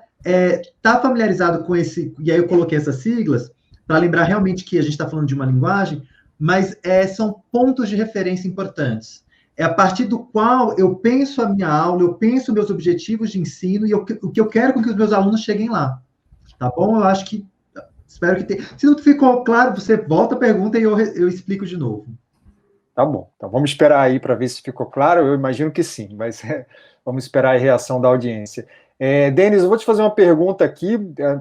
tá familiarizado com esse... E aí eu coloquei essas siglas para lembrar realmente que a gente está falando de uma linguagem, mas são pontos de referência importantes. É a partir do qual eu penso a minha aula, eu penso meus objetivos de ensino e o que eu quero com que os meus alunos cheguem lá. Tá bom? Eu acho que... Espero que tenha... Se não ficou claro, você volta a pergunta e eu explico de novo. Tá bom. Então, vamos esperar aí para ver se ficou claro. Eu imagino que sim, mas vamos esperar a reação da audiência. Denis, eu vou te fazer uma pergunta aqui,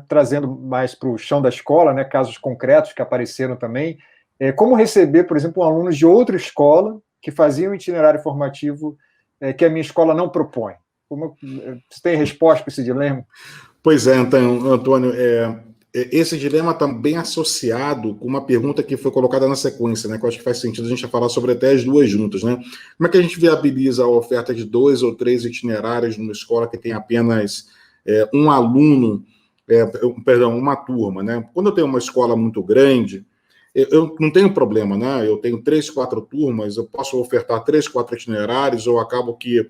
trazendo mais para o chão da escola, né, casos concretos que apareceram também. Como receber, por exemplo, alunos de outra escola que faziam um itinerário formativo que a minha escola não propõe? Você tem resposta para esse dilema? Pois é, então, Antônio, esse dilema está bem associado com uma pergunta que foi colocada na sequência, né? Que eu acho que faz sentido a gente falar sobre até as duas juntas, né? Como é que a gente viabiliza a oferta de 2 ou 3 itinerários numa escola que tem apenas um aluno, uma turma, né? Quando eu tenho uma escola muito grande, eu não tenho problema, né? Eu tenho 3, 4 turmas, eu posso ofertar 3, 4 itinerários, eu acabo que,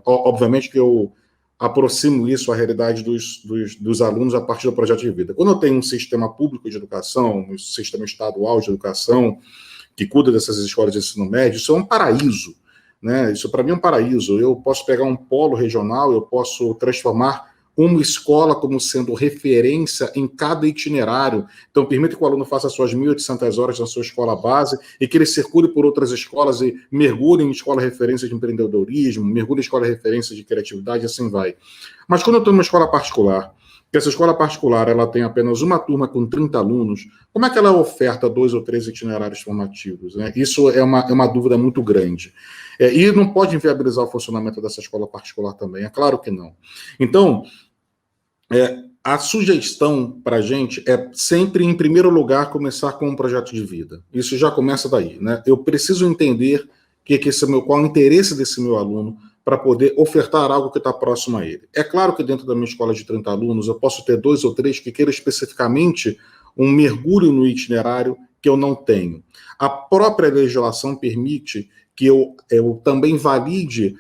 obviamente que eu aproximo isso à realidade dos alunos a partir do projeto de vida. Quando eu tenho um sistema público de educação, um sistema estadual de educação, que cuida dessas escolas de ensino médio, isso é um paraíso, né? Isso para mim é um paraíso. Eu posso pegar um polo regional, eu posso transformar uma escola como sendo referência em cada itinerário. Então, permite que o aluno faça suas 1.800 horas na sua escola base e que ele circule por outras escolas e mergulhe em escola referência de empreendedorismo, mergulhe em escola referência de criatividade, e assim vai. Mas quando eu estou numa escola particular, que essa escola particular ela tem apenas uma turma com 30 alunos, como é que ela oferta 2 ou 3 itinerários formativos, né? Isso é uma dúvida muito grande. E não pode inviabilizar o funcionamento dessa escola particular também, é claro que não. Então, a sugestão para a gente é sempre, em primeiro lugar, começar com um projeto de vida. Isso já começa daí, né? Eu preciso entender qual é o interesse desse meu aluno para poder ofertar algo que está próximo a ele. É claro que dentro da minha escola de 30 alunos, eu posso ter 2 ou 3 que queiram especificamente um mergulho no itinerário que eu não tenho. A própria legislação permite que eu também valide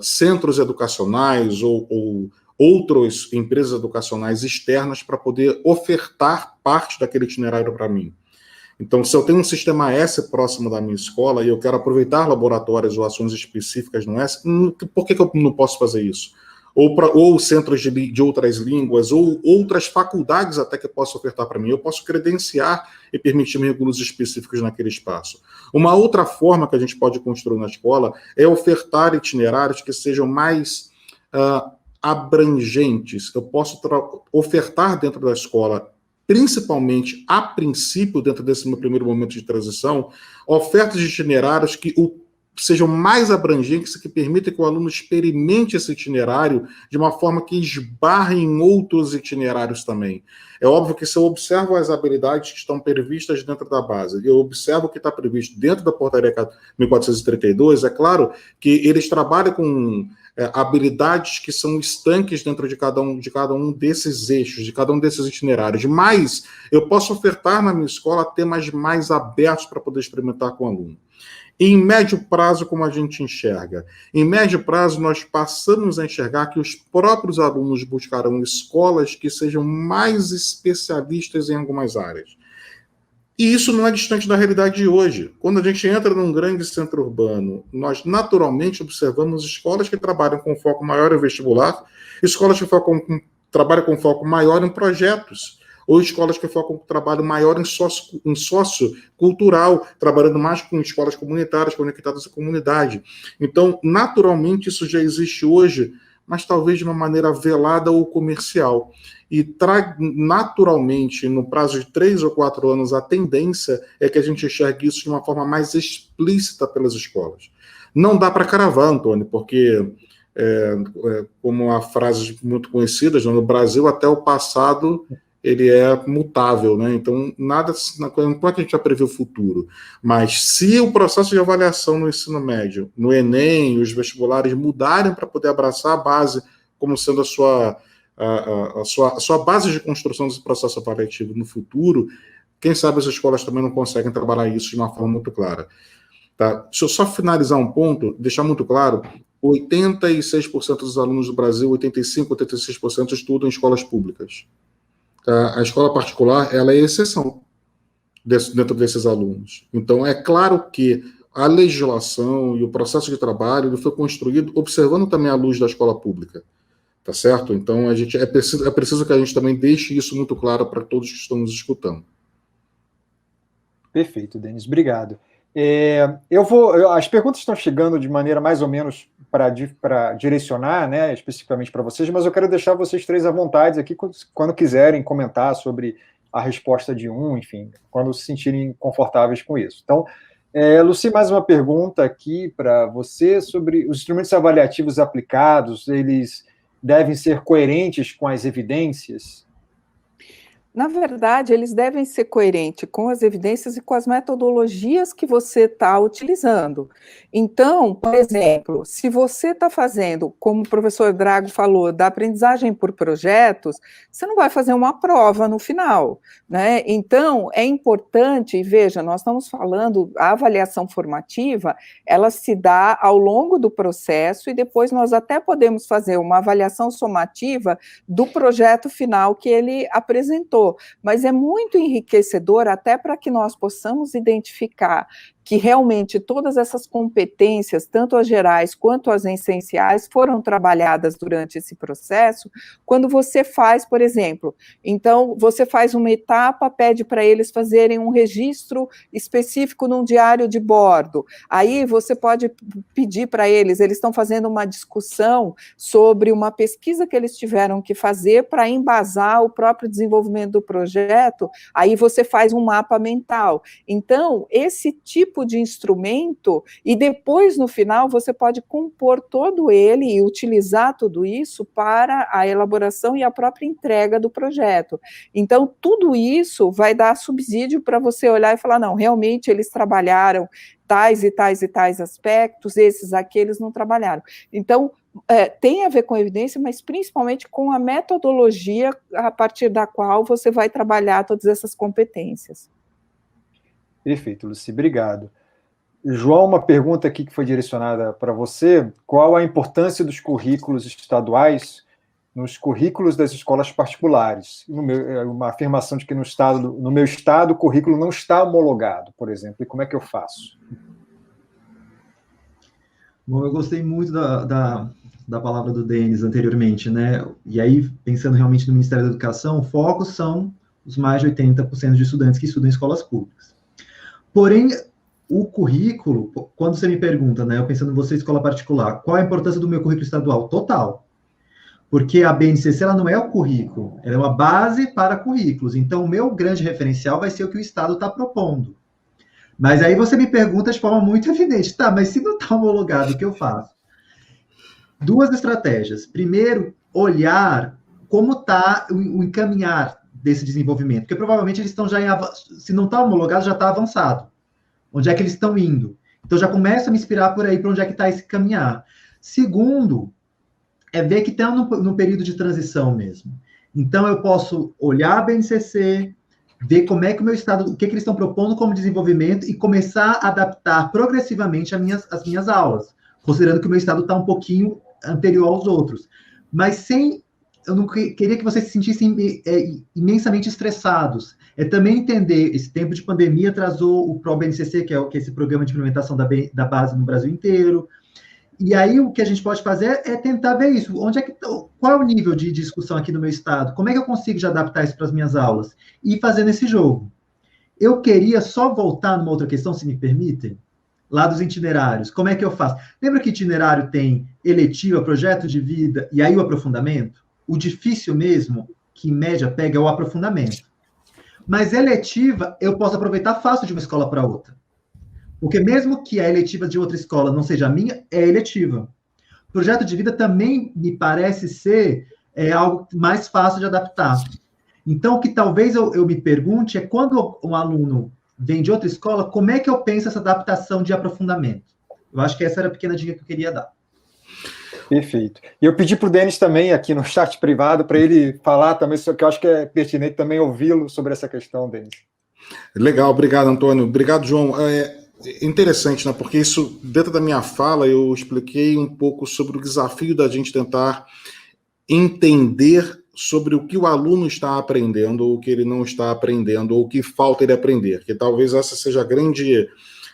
centros educacionais ou outras empresas educacionais externas para poder ofertar parte daquele itinerário para mim. Então, se eu tenho um sistema S próximo da minha escola e eu quero aproveitar laboratórios ou ações específicas no S, por que eu não posso fazer isso? Ou centros de outras línguas, ou outras faculdades até que eu posso ofertar para mim. Eu posso credenciar e permitir mergulhos específicos naquele espaço. Uma outra forma que a gente pode construir na escola é ofertar itinerários que sejam mais abrangentes. Eu posso ofertar dentro da escola, principalmente a princípio, dentro desse meu primeiro momento de transição, ofertas de itinerários que sejam mais abrangentes, que permitam que o aluno experimente esse itinerário de uma forma que esbarre em outros itinerários também. É óbvio que se eu observo as habilidades que estão previstas dentro da base, eu observo o que está previsto dentro da portaria 1432, é claro que eles trabalham com habilidades que são estanques dentro de cada um desses eixos, de cada um desses itinerários. Mas eu posso ofertar na minha escola temas mais abertos para poder experimentar com o aluno. Em médio prazo, como a gente enxerga? Em médio prazo, nós passamos a enxergar que os próprios alunos buscarão escolas que sejam mais especialistas em algumas áreas. E isso não é distante da realidade de hoje. Quando a gente entra num grande centro urbano, nós naturalmente observamos escolas que trabalham com foco maior em vestibular, escolas que trabalham com foco maior em projetos, ou escolas que focam com trabalho maior em sociocultural, trabalhando mais com escolas comunitárias conectadas à comunidade. Então, naturalmente, isso já existe hoje, mas talvez de uma maneira velada ou comercial. E naturalmente, no prazo de 3 ou 4 anos, a tendência é que a gente enxergue isso de uma forma mais explícita pelas escolas. Não dá para cravar, Antônio, porque, como há frases muito conhecidas, no Brasil até o passado ele é mutável, né? Então, nada, não pode a gente já prever o futuro. Mas se o processo de avaliação no ensino médio, no Enem, os vestibulares mudarem para poder abraçar a base como sendo a sua base de construção desse processo avaliativo no futuro, quem sabe as escolas também não conseguem trabalhar isso de uma forma muito clara. Tá? Deixa eu só finalizar um ponto, deixar muito claro, 86% dos alunos do Brasil, 85%, 86% estudam em escolas públicas. A escola particular, ela é exceção dentro desses alunos. Então, é claro que a legislação e o processo de trabalho ele foi construído observando também a luz da escola pública, tá certo? Então, é preciso que a gente também deixe isso muito claro para todos que estão nos escutando. Perfeito, Denis, obrigado. As perguntas estão chegando de maneira mais ou menos para direcionar, né, especificamente para vocês, mas eu quero deixar vocês três à vontade aqui quando quiserem comentar sobre a resposta de enfim, quando se sentirem confortáveis com isso. Então, Lucy, mais uma pergunta aqui para você sobre os instrumentos avaliativos aplicados, eles devem ser coerentes com as evidências? Na verdade, eles devem ser coerentes com as evidências e com as metodologias que você está utilizando. Então, por exemplo, se você está fazendo, como o professor Drago falou, da aprendizagem por projetos, você não vai fazer uma prova no final, né? Então, é importante, e veja, nós estamos falando, a avaliação formativa, ela se dá ao longo do processo e depois nós até podemos fazer uma avaliação somativa do projeto final que ele apresentou. Mas é muito enriquecedor até para que nós possamos identificar que realmente todas essas competências, tanto as gerais quanto as essenciais, foram trabalhadas durante esse processo, quando você faz, por exemplo, então você faz uma etapa, pede para eles fazerem um registro específico num diário de bordo, aí você pode pedir para eles estão fazendo uma discussão sobre uma pesquisa que eles tiveram que fazer para embasar o próprio desenvolvimento do projeto, aí você faz um mapa mental. Então, esse tipo de instrumento, e depois, no final, você pode compor todo ele e utilizar tudo isso para a elaboração e a própria entrega do projeto. Então, tudo isso vai dar subsídio para você olhar e falar, não, realmente eles trabalharam tais e tais e tais aspectos, esses aqui eles não trabalharam. Então, tem a ver com evidência, mas principalmente com a metodologia a partir da qual você vai trabalhar todas essas competências. Perfeito, Lucy, obrigado. João, uma pergunta aqui que foi direcionada para você. Qual a importância dos currículos estaduais nos currículos das escolas particulares? Uma afirmação de que no meu estado o currículo não está homologado, por exemplo. E como é que eu faço? Bom, eu gostei muito da palavra do Denis anteriormente, né? E aí, pensando realmente no Ministério da Educação, o foco são os mais de 80% de estudantes que estudam em escolas públicas. Porém, o currículo, quando você me pergunta, né, eu pensando em você, escola particular, qual a importância do meu currículo estadual? Total. Porque a BNCC, ela não é o currículo, ela é uma base para currículos. Então, o meu grande referencial vai ser o que o Estado está propondo. Mas aí você me pergunta de forma muito evidente, tá, mas se não está homologado, o que eu faço? Duas estratégias. Primeiro, olhar como está o encaminhar desse desenvolvimento, porque provavelmente eles estão já se não está homologado, já está avançado. Onde é que eles estão indo? Então, já começa a me inspirar por aí, para onde é que está esse caminhar. Segundo, é ver que está no período de transição mesmo. Então, eu posso olhar a BNCC, ver como é que o meu estado, o que eles estão propondo como desenvolvimento e começar a adaptar progressivamente as minhas aulas, considerando que o meu estado está um pouquinho anterior aos outros. Mas eu não queria que vocês se sentissem imensamente estressados. É também entender, esse tempo de pandemia atrasou o ProBNCC, que é esse programa de implementação da base no Brasil inteiro. E aí o que a gente pode fazer é tentar ver isso. Qual é o nível de discussão aqui no meu estado? Como é que eu consigo já adaptar isso para as minhas aulas? E fazer nesse jogo. Eu queria só voltar numa outra questão, se me permitem, lá dos itinerários. Como é que eu faço? Lembra que itinerário tem eletiva, projeto de vida e aí o aprofundamento? O difícil mesmo, que em média pega, é o aprofundamento. Mas eletiva, eu posso aproveitar fácil de uma escola para outra. Porque mesmo que a eletiva de outra escola não seja a minha, é eletiva. Projeto de vida também me parece ser algo mais fácil de adaptar. Então, o que talvez eu me pergunte é, quando um aluno vem de outra escola, como é que eu penso essa adaptação de aprofundamento? Eu acho que essa era a pequena dica que eu queria dar. Perfeito. E eu pedi para o Denis também, aqui no chat privado, para ele falar também, que eu acho que é pertinente também ouvi-lo sobre essa questão, Denis. Legal, obrigado, Antônio. Obrigado, João. É interessante, né? Porque isso, dentro da minha fala, eu expliquei um pouco sobre o desafio da gente tentar entender sobre o que o aluno está aprendendo, ou o que ele não está aprendendo, ou o que falta ele aprender. Que talvez essa seja a grande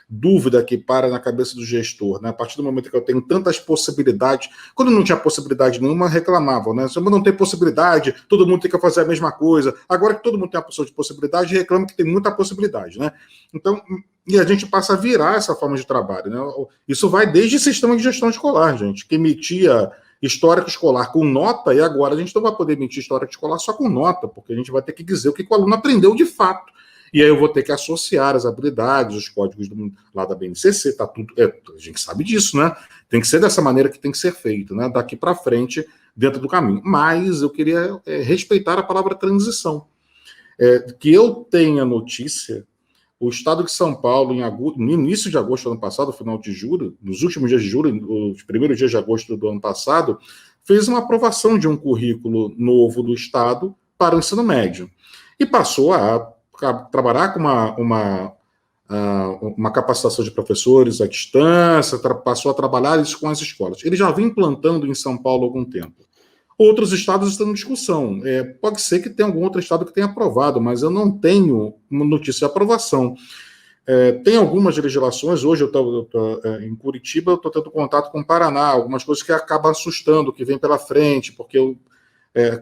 dúvida que para na cabeça do gestor, né? A partir do momento que eu tenho tantas possibilidades, quando não tinha possibilidade nenhuma, reclamavam, né? Se não tem possibilidade, todo mundo tem que fazer a mesma coisa. Agora que todo mundo tem a pessoa de possibilidade, reclama que tem muita possibilidade, né? Então, e a gente passa a virar essa forma de trabalho, né? Isso vai desde sistema de gestão escolar, gente, que emitia histórico escolar com nota, e agora a gente não vai poder emitir histórico escolar só com nota, porque a gente vai ter que dizer o que o aluno aprendeu de fato. E aí eu vou ter que associar as habilidades, os códigos lá da BNCC, tá tudo, a gente sabe disso, né? Tem que ser dessa maneira que tem que ser feito, né? Daqui para frente, dentro do caminho. Mas eu queria respeitar a palavra transição. Que eu tenha notícia, o Estado de São Paulo, no início de agosto do ano passado, final de julho, nos últimos dias de julho, os primeiros dias de agosto do ano passado, fez uma aprovação de um currículo novo do Estado para o ensino médio. E passou a trabalhar com uma capacitação de professores à distância, passou a trabalhar isso com as escolas. Ele já vem implantando em São Paulo há algum tempo. Outros estados estão em discussão. Pode ser que tenha algum outro estado que tenha aprovado, mas eu não tenho uma notícia de aprovação. Tem algumas legislações, hoje eu estou em Curitiba, eu estou tendo contato com o Paraná, algumas coisas que acabam assustando, que vem pela frente, porque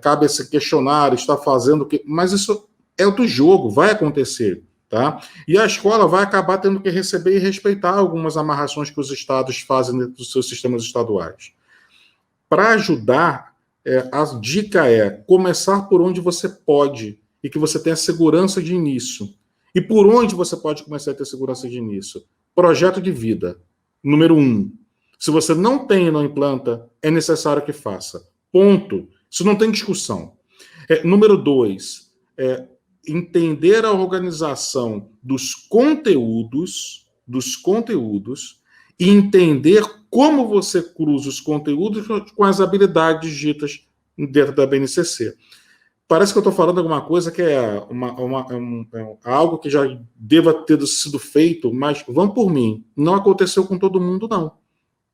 cabe esse questionário, está fazendo o que... Mas isso é do jogo, vai acontecer, tá? E a escola vai acabar tendo que receber e respeitar algumas amarrações que os estados fazem dentro dos seus sistemas estaduais. Para ajudar, a dica é começar por onde você pode e que você tenha segurança de início. E por onde você pode começar a ter segurança de início? Projeto de vida. Número 1. Se você não tem e não implanta, é necessário que faça. Ponto. Isso não tem discussão. Número 2. Entender a organização dos conteúdos e entender como você cruza os conteúdos com as habilidades ditas dentro da BNCC. Parece que eu estou falando alguma coisa que é algo que já deva ter sido feito, mas vão por mim. Não aconteceu com todo mundo, não.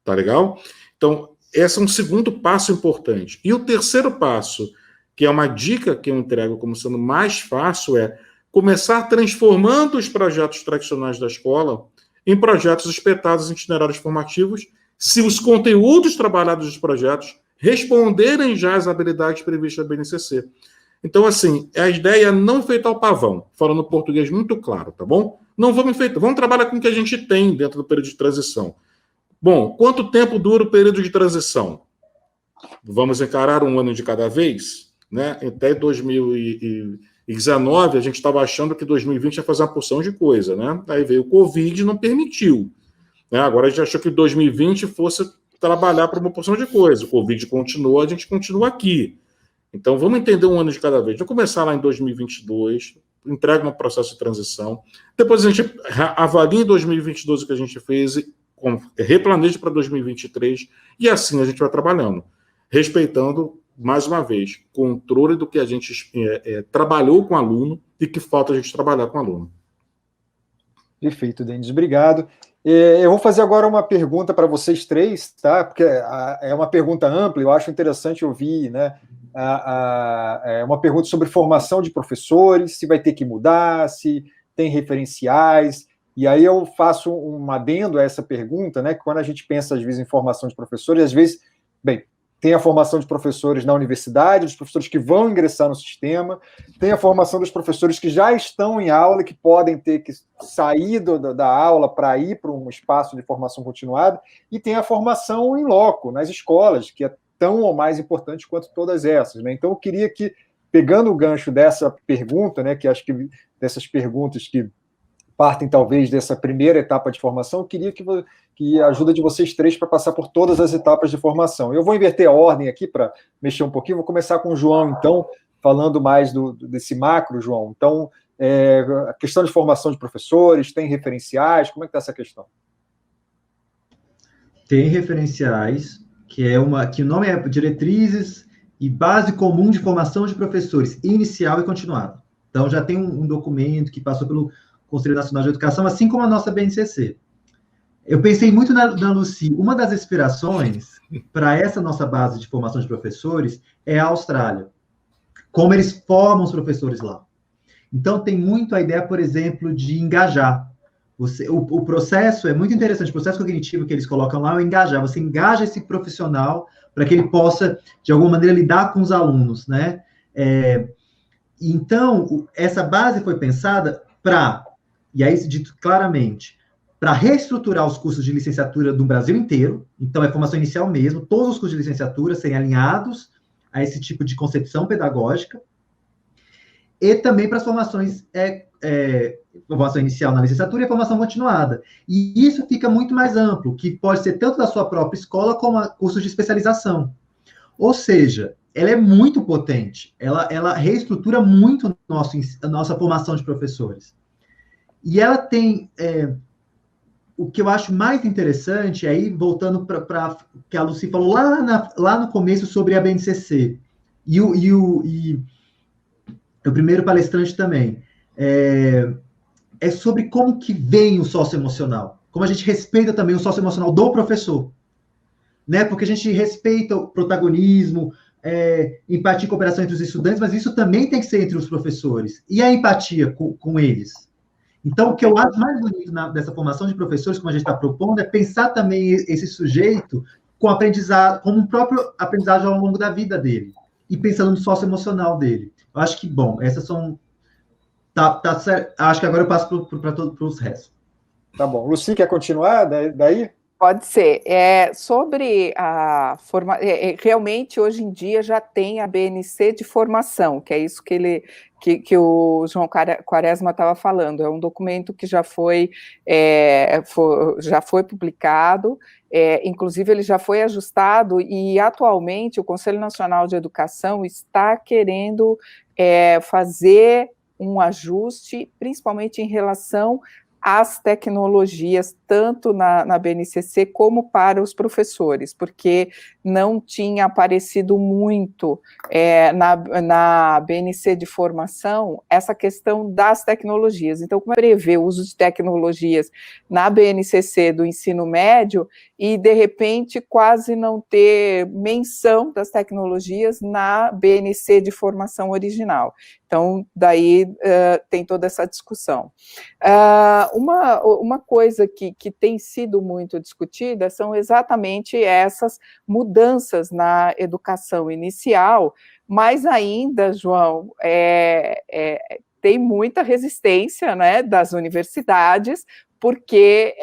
Tá legal? Então, esse é um segundo passo importante. E o terceiro passo, que é uma dica que eu entrego como sendo mais fácil, é começar transformando os projetos tradicionais da escola em projetos espetados em itinerários formativos, se os conteúdos trabalhados dos projetos responderem já às habilidades previstas da BNCC. Então, assim, a ideia é não enfeitar o pavão, falando português muito claro, tá bom? Não vamos enfeitar, vamos trabalhar com o que a gente tem dentro do período de transição. Bom, quanto tempo dura o período de transição? Vamos encarar um ano de cada vez? Né? Até 2019, a gente estava achando que 2020 ia fazer uma porção de coisa, né? Aí veio o Covid e não permitiu. Né? Agora a gente achou que 2020 fosse trabalhar para uma porção de coisa. O Covid continuou, a gente continua aqui. Então, vamos entender um ano de cada vez. Vamos começar lá em 2022, entrega um processo de transição. Depois a gente avalia em 2022 o que a gente fez, replaneja para 2023, e assim a gente vai trabalhando, respeitando, mais uma vez, controle do que a gente trabalhou com o aluno e que falta a gente trabalhar com o aluno. Perfeito, Denis, obrigado. Eu vou fazer agora uma pergunta para vocês três, tá? Porque é uma pergunta ampla, eu acho interessante ouvir, né? Uma pergunta sobre formação de professores, se vai ter que mudar, se tem referenciais. E aí eu faço um adendo a essa pergunta, né? Que quando a gente pensa, às vezes, em formação de professores, às vezes, bem, tem a formação de professores na universidade, dos professores que vão ingressar no sistema, tem a formação dos professores que já estão em aula, que podem ter que sair da aula para ir para um espaço de formação continuada, e tem a formação em loco, nas escolas, que é tão ou mais importante quanto todas essas. Né? Então, eu queria que, pegando o gancho dessa pergunta, né, que acho que dessas perguntas que partem, talvez, dessa primeira etapa de formação, eu queria que a ajuda de vocês três para passar por todas as etapas de formação. Eu vou inverter a ordem aqui para mexer um pouquinho, vou começar com o João, então, falando mais desse macro, João. Então, a questão de formação de professores, tem referenciais, como é que está essa questão? Tem referenciais, que o nome é Diretrizes e Base Comum de Formação de Professores, Inicial e Continuado. Então, já tem um documento que passou pelo Conselho Nacional de Educação, assim como a nossa BNCC. Eu pensei muito na Lucy. Uma das inspirações para essa nossa base de formação de professores é a Austrália. Como eles formam os professores lá. Então, tem muito a ideia, por exemplo, de engajar. O processo é muito interessante. O processo cognitivo que eles colocam lá é o engajar. Você engaja esse profissional para que ele possa, de alguma maneira, lidar com os alunos, né? Então, essa base foi pensada para, e aí dito claramente, para reestruturar os cursos de licenciatura do Brasil inteiro. Então, é formação inicial mesmo, todos os cursos de licenciatura serem alinhados a esse tipo de concepção pedagógica, e também para as formações, formação inicial na licenciatura e formação continuada. E isso fica muito mais amplo, que pode ser tanto da sua própria escola, como cursos de especialização. Ou seja, ela é muito potente, ela reestrutura muito a nossa formação de professores. E ela tem... o que eu acho mais interessante, aí voltando para que a Lucy falou lá no começo sobre a BNCC, e o primeiro palestrante também, é sobre como que vem o socioemocional, como a gente respeita também o socioemocional do professor, né? Porque a gente respeita o protagonismo, empatia e cooperação entre os estudantes, mas isso também tem que ser entre os professores, e a empatia com eles. Então, o que eu acho mais bonito dessa formação de professores, como a gente está propondo, é pensar também esse sujeito como um próprio aprendizagem ao longo da vida dele, e pensando no socioemocional dele. Eu acho que, bom, essas são... Tá certo. Acho que agora eu passo para os restos. Tá bom. Lucy, quer continuar daí? Pode ser. Sobre a formação, realmente, hoje em dia, já tem a BNC de formação, que é isso que o João Quaresma estava falando. É um documento que já foi publicado, inclusive ele já foi ajustado, e atualmente o Conselho Nacional de Educação está querendo fazer um ajuste, principalmente em relação às tecnologias, tanto na BNCC como para os professores, porque não tinha aparecido muito na BNC de formação essa questão das tecnologias. Então, como prevê o uso de tecnologias na BNCC do ensino médio e, de repente, quase não ter menção das tecnologias na BNC de formação original. Então, daí tem toda essa discussão. Uma coisa que tem sido muito discutida são exatamente essas mudanças na educação inicial, mas ainda, João, tem muita resistência, né, das universidades, porque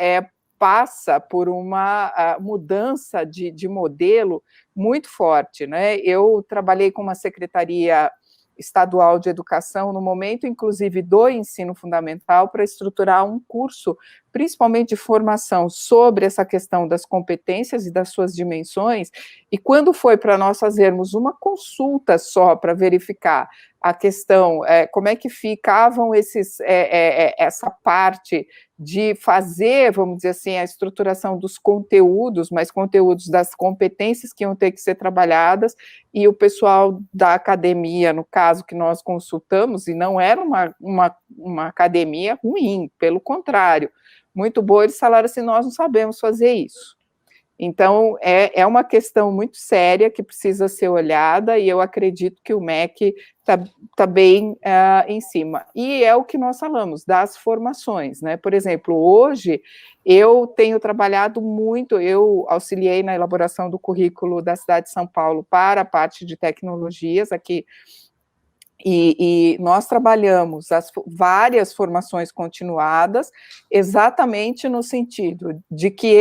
passa por uma mudança de modelo muito forte, né? Eu trabalhei com uma secretaria estadual de educação no momento, inclusive, do ensino fundamental, para estruturar um curso, principalmente de formação sobre essa questão das competências e das suas dimensões, e quando foi para nós fazermos uma consulta só para verificar a questão, como é que ficavam essa parte de fazer, vamos dizer assim, a estruturação dos conteúdos, mas conteúdos das competências que iam ter que ser trabalhadas, e o pessoal da academia, no caso que nós consultamos, e não era uma academia ruim, pelo contrário, muito boa, eles falaram assim, nós não sabemos fazer isso. Então, é uma questão muito séria que precisa ser olhada, e eu acredito que o MEC está bem em cima. E é o que nós falamos, das formações, né? Por exemplo, hoje eu tenho trabalhado muito, eu auxiliei na elaboração do currículo da cidade de São Paulo para a parte de tecnologias aqui, e nós trabalhamos várias formações continuadas, exatamente no sentido de que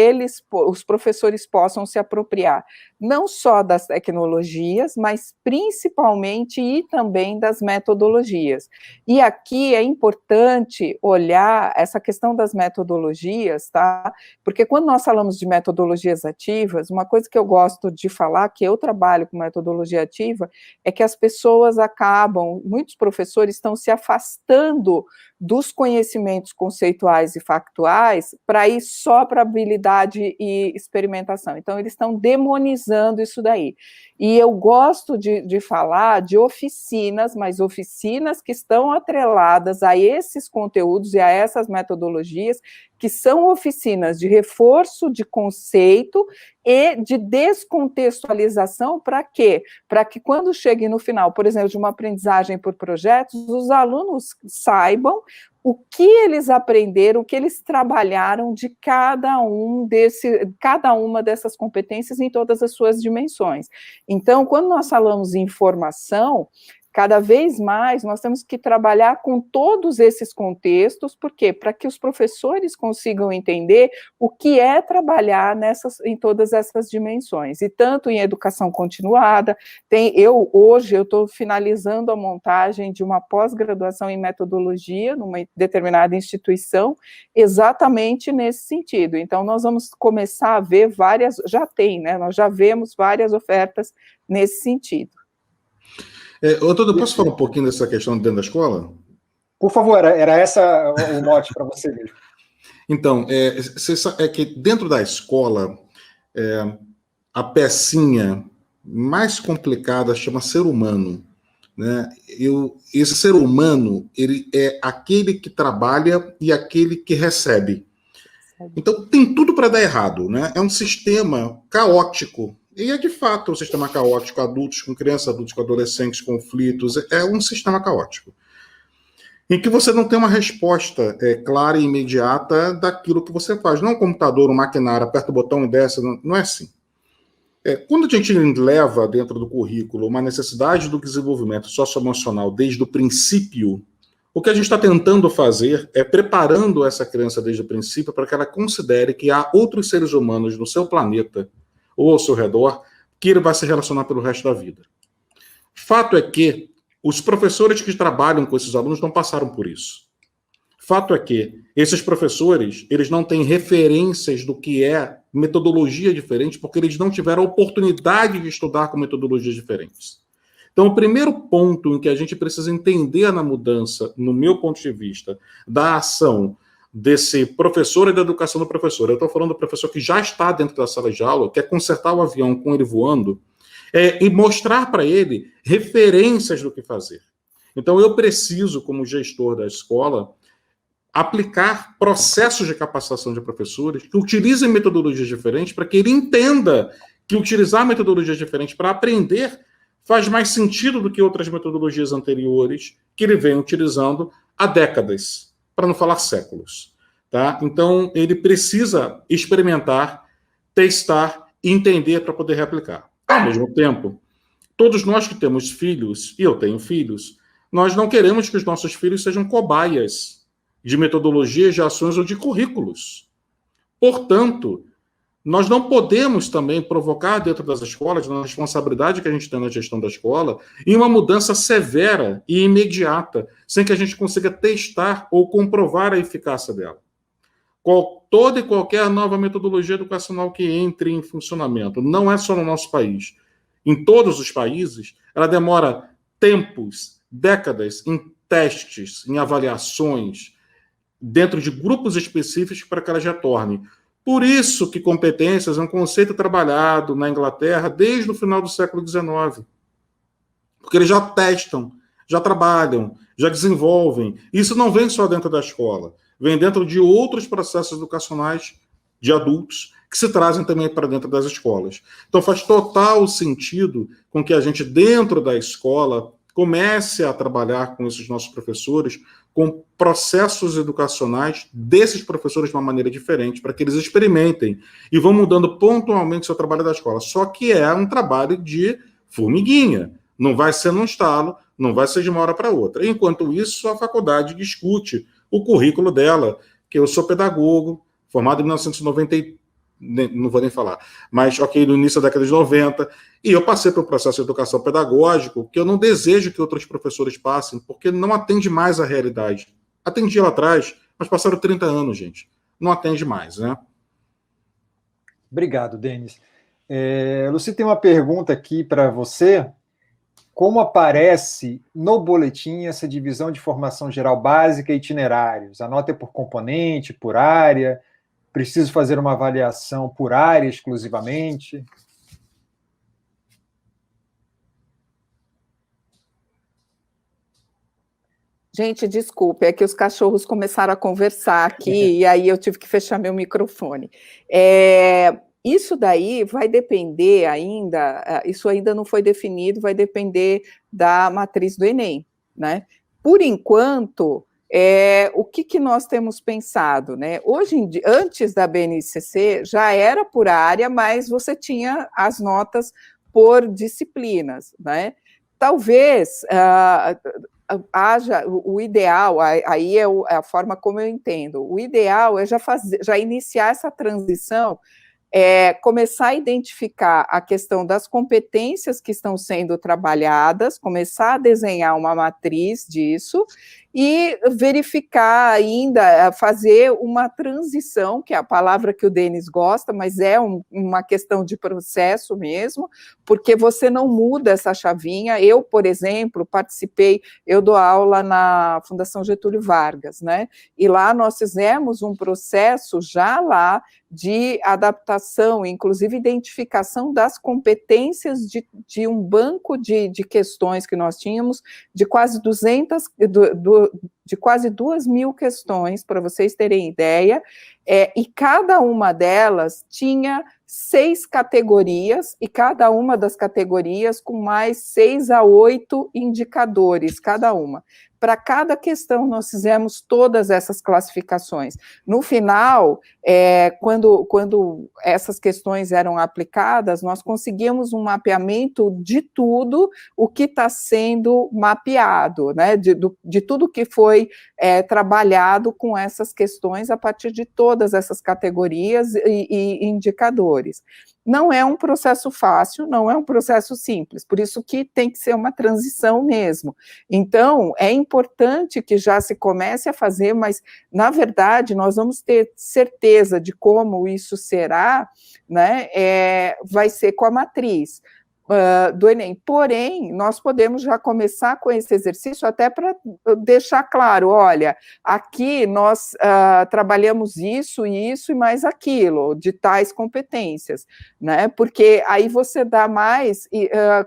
os professores possam se apropriar não só das tecnologias, mas principalmente e também das metodologias. E aqui é importante olhar essa questão das metodologias, tá? Porque quando nós falamos de metodologias ativas, uma coisa que eu gosto de falar, que eu trabalho com metodologia ativa, é que as pessoas acabam, muitos professores estão se afastando dos conhecimentos conceituais e factuais para ir só para habilidade e experimentação. Então, eles estão demonizando isso daí. E eu gosto de falar de oficinas, mas oficinas que estão atreladas a esses conteúdos e a essas metodologias, que são oficinas de reforço de conceito e de descontextualização. Para quê? Para que quando chegue no final, por exemplo, de uma aprendizagem por projetos, os alunos saibam o que eles aprenderam, o que eles trabalharam de cada uma dessas competências em todas as suas dimensões. Então, quando nós falamos em formação, cada vez mais nós temos que trabalhar com todos esses contextos, por quê? Para que os professores consigam entender o que é trabalhar em todas essas dimensões, e tanto em educação continuada, hoje eu estou finalizando a montagem de uma pós-graduação em metodologia numa determinada instituição, exatamente nesse sentido. Então, nós vamos começar a ver nós já vemos várias ofertas nesse sentido. Antônio, posso falar um pouquinho dessa questão dentro da escola? Por favor, era essa o mote para você mesmo. Então, é que dentro da escola, a pecinha mais complicada chama ser humano. Né? Esse ser humano, ele é aquele que trabalha e aquele que recebe. Então, tem tudo para dar errado. Né? É um sistema caótico. E é, de fato, um sistema caótico, adultos com crianças, adultos com adolescentes, conflitos, é um sistema caótico. Em que você não tem uma resposta clara e imediata daquilo que você faz. Não é um computador, um maquinário, aperta o botão e desce, não é assim. Quando a gente leva dentro do currículo uma necessidade do desenvolvimento socioemocional desde o princípio, o que a gente está tentando fazer é preparando essa criança desde o princípio para que ela considere que há outros seres humanos no seu planeta ou ao seu redor, que ele vai se relacionar pelo resto da vida. Fato é que os professores que trabalham com esses alunos não passaram por isso. Fato é que esses professores, eles não têm referências do que é metodologia diferente, porque eles não tiveram a oportunidade de estudar com metodologias diferentes. Então, o primeiro ponto em que a gente precisa entender na mudança, no meu ponto de vista, da ação desse professor e da educação do professor. Eu estou falando do professor que já está dentro da sala de aula, quer consertar o avião com ele voando, e mostrar para ele referências do que fazer. Então, eu preciso, como gestor da escola, aplicar processos de capacitação de professores que utilizem metodologias diferentes para que ele entenda que utilizar metodologias diferentes para aprender faz mais sentido do que outras metodologias anteriores que ele vem utilizando há décadas, para não falar séculos. Tá? Então, ele precisa experimentar, testar e entender para poder reaplicar. Ao mesmo tempo, todos nós que temos filhos, e eu tenho filhos, nós não queremos que os nossos filhos sejam cobaias de metodologias, de ações ou de currículos. Portanto, nós não podemos também provocar dentro das escolas, na responsabilidade que a gente tem na gestão da escola, em uma mudança severa e imediata, sem que a gente consiga testar ou comprovar a eficácia dela. Toda e qualquer nova metodologia educacional que entre em funcionamento, não é só no nosso país, em todos os países, ela demora tempos, décadas, em testes, em avaliações, dentro de grupos específicos para que ela já torne. Por isso que competências é um conceito trabalhado na Inglaterra desde o final do século XIX. Porque eles já testam, já trabalham, já desenvolvem. Isso não vem só dentro da escola, vem dentro de outros processos educacionais de adultos que se trazem também para dentro das escolas. Então faz total sentido com que a gente, dentro da escola, comece a trabalhar com esses nossos professores, com processos educacionais desses professores de uma maneira diferente, para que eles experimentem e vão mudando pontualmente o seu trabalho da escola. Só que é um trabalho de formiguinha. Não vai ser num estalo, não vai ser de uma hora para outra. Enquanto isso, a faculdade discute o currículo dela, que eu sou pedagogo, formado em 1993, não vou nem falar, mas ok, no início da década de 90, e eu passei pelo processo de educação pedagógico, que eu não desejo que outros professores passem, porque não atende mais à realidade. Atendia lá atrás, mas passaram 30 anos, gente. Não atende mais, né? Obrigado, Denis. Luci, tem uma pergunta aqui para você. Como aparece no boletim essa divisão de formação geral básica e itinerários? A nota é por componente, por área? Preciso fazer uma avaliação por área exclusivamente? Gente, desculpe, é que os cachorros começaram a conversar aqui e aí eu tive que fechar meu microfone. Isso daí vai depender ainda, isso ainda não foi definido, vai depender da matriz do Enem, né? Por enquanto, o que nós temos pensado, né? Hoje em dia, antes da BNCC, já era por área, mas você tinha as notas por disciplinas, né? Talvez haja o ideal, aí é a forma como eu entendo, o ideal é já iniciar essa transição, começar a identificar a questão das competências que estão sendo trabalhadas, começar a desenhar uma matriz disso e verificar ainda, fazer uma transição, que é a palavra que o Denis gosta, mas é uma questão de processo mesmo, porque você não muda essa chavinha. Eu, por exemplo, eu dou aula na Fundação Getúlio Vargas, né? E lá nós fizemos um processo já lá de adaptação, inclusive identificação das competências de um banco de questões que nós tínhamos, de quase 2.000 questões, para vocês terem ideia, e cada uma delas tinha 6 categorias, e cada uma das categorias com mais 6 a 8 indicadores, cada uma. Para cada questão, nós fizemos todas essas classificações. No final, quando essas questões eram aplicadas, nós conseguimos um mapeamento de tudo o que está sendo mapeado, né? De tudo que foi trabalhado com essas questões a partir de todas essas categorias e indicadores. Não é um processo fácil, não é um processo simples, por isso que tem que ser uma transição mesmo. Então, é importante que já se comece a fazer, mas, na verdade, nós vamos ter certeza de como isso será, né? Vai ser com a matriz do Enem. Porém, nós podemos já começar com esse exercício até para deixar claro, olha, aqui nós trabalhamos isso e mais aquilo, de tais competências, né? Porque aí você dá mais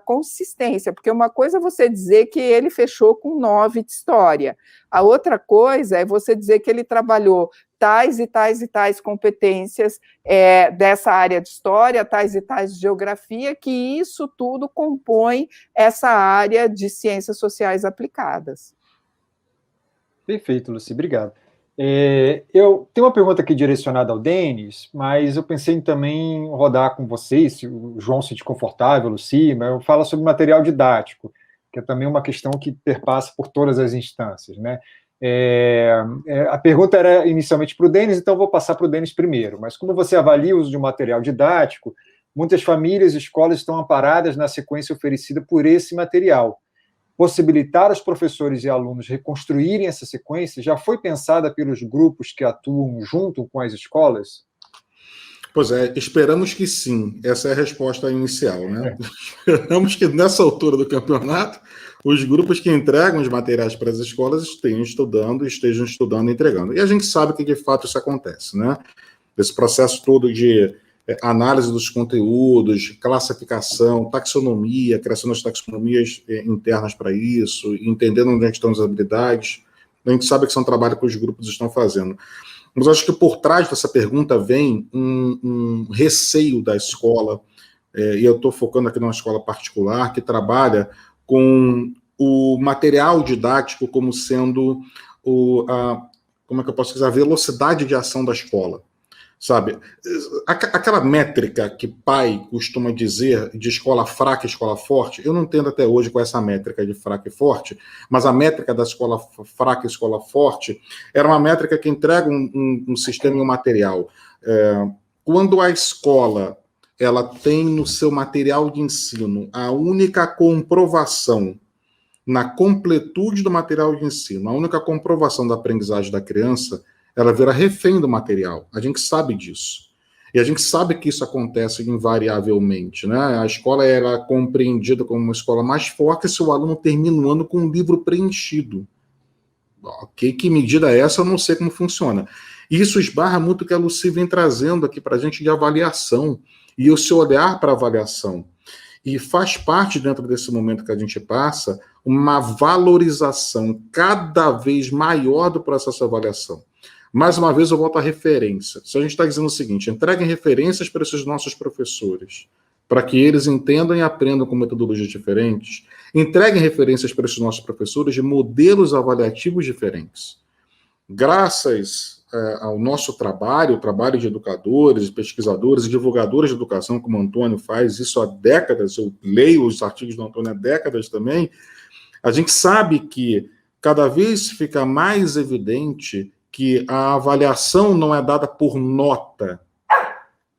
consistência, porque uma coisa é você dizer que ele fechou com 9 de história, a outra coisa é você dizer que ele trabalhou tais e tais e tais competências dessa área de história, tais e tais de geografia, que isso tudo compõe essa área de ciências sociais aplicadas. Perfeito, Luci, obrigado. Eu tenho uma pergunta aqui direcionada ao Denis, mas eu pensei em também rodar com vocês, se o João se sente confortável, Luci, mas eu falo sobre material didático, que é também uma questão que perpassa por todas as instâncias, né? A pergunta era inicialmente para o Denis, então vou passar para o Denis primeiro, mas como você avalia o uso de um material didático, muitas famílias e escolas estão amparadas na sequência oferecida por esse material. Possibilitar aos professores e alunos reconstruírem essa sequência já foi pensada pelos grupos que atuam junto com as escolas? Pois é, esperamos que sim. Essa é a resposta inicial, né? Esperamos que nessa altura do campeonato, os grupos que entregam os materiais para as escolas estejam estudando e entregando. E a gente sabe que, de fato, isso acontece, né? Esse processo todo de análise dos conteúdos, classificação, taxonomia, criação das taxonomias internas para isso, entendendo onde estão as habilidades, a gente sabe que são trabalho que os grupos estão fazendo. Mas acho que por trás dessa pergunta vem um receio da escola, e eu estou focando aqui numa escola particular, que trabalha com o material didático como sendo como é que eu posso dizer, a velocidade de ação da escola. Sabe, aquela métrica que pai costuma dizer de escola fraca e escola forte, eu não entendo até hoje qual é essa métrica de fraca e forte, mas a métrica da escola fraca e escola forte era uma métrica que entrega um sistema e um material quando a escola ela tem no seu material de ensino a única comprovação na completude do material de ensino, a única comprovação da aprendizagem da criança, ela vira refém do material. A gente sabe disso. E a gente sabe que isso acontece invariavelmente, né? A escola era compreendida como uma escola mais forte se o aluno termina o ano com um livro preenchido. Ok, que medida é essa? Eu não sei como funciona. Isso esbarra muito o que a Lucy vem trazendo aqui para a gente de avaliação e o seu olhar para a avaliação. E faz parte, dentro desse momento que a gente passa, uma valorização cada vez maior do processo de avaliação. Mais uma vez, eu volto à referência. Se a gente está dizendo o seguinte, entreguem referências para esses nossos professores, para que eles entendam e aprendam com metodologias diferentes, entreguem referências para esses nossos professores de modelos avaliativos diferentes. Graças ao nosso trabalho, o trabalho de educadores, pesquisadores e divulgadores de educação, como o Antônio faz isso há décadas, eu leio os artigos do Antônio há décadas também, a gente sabe que cada vez fica mais evidente que a avaliação não é dada por nota,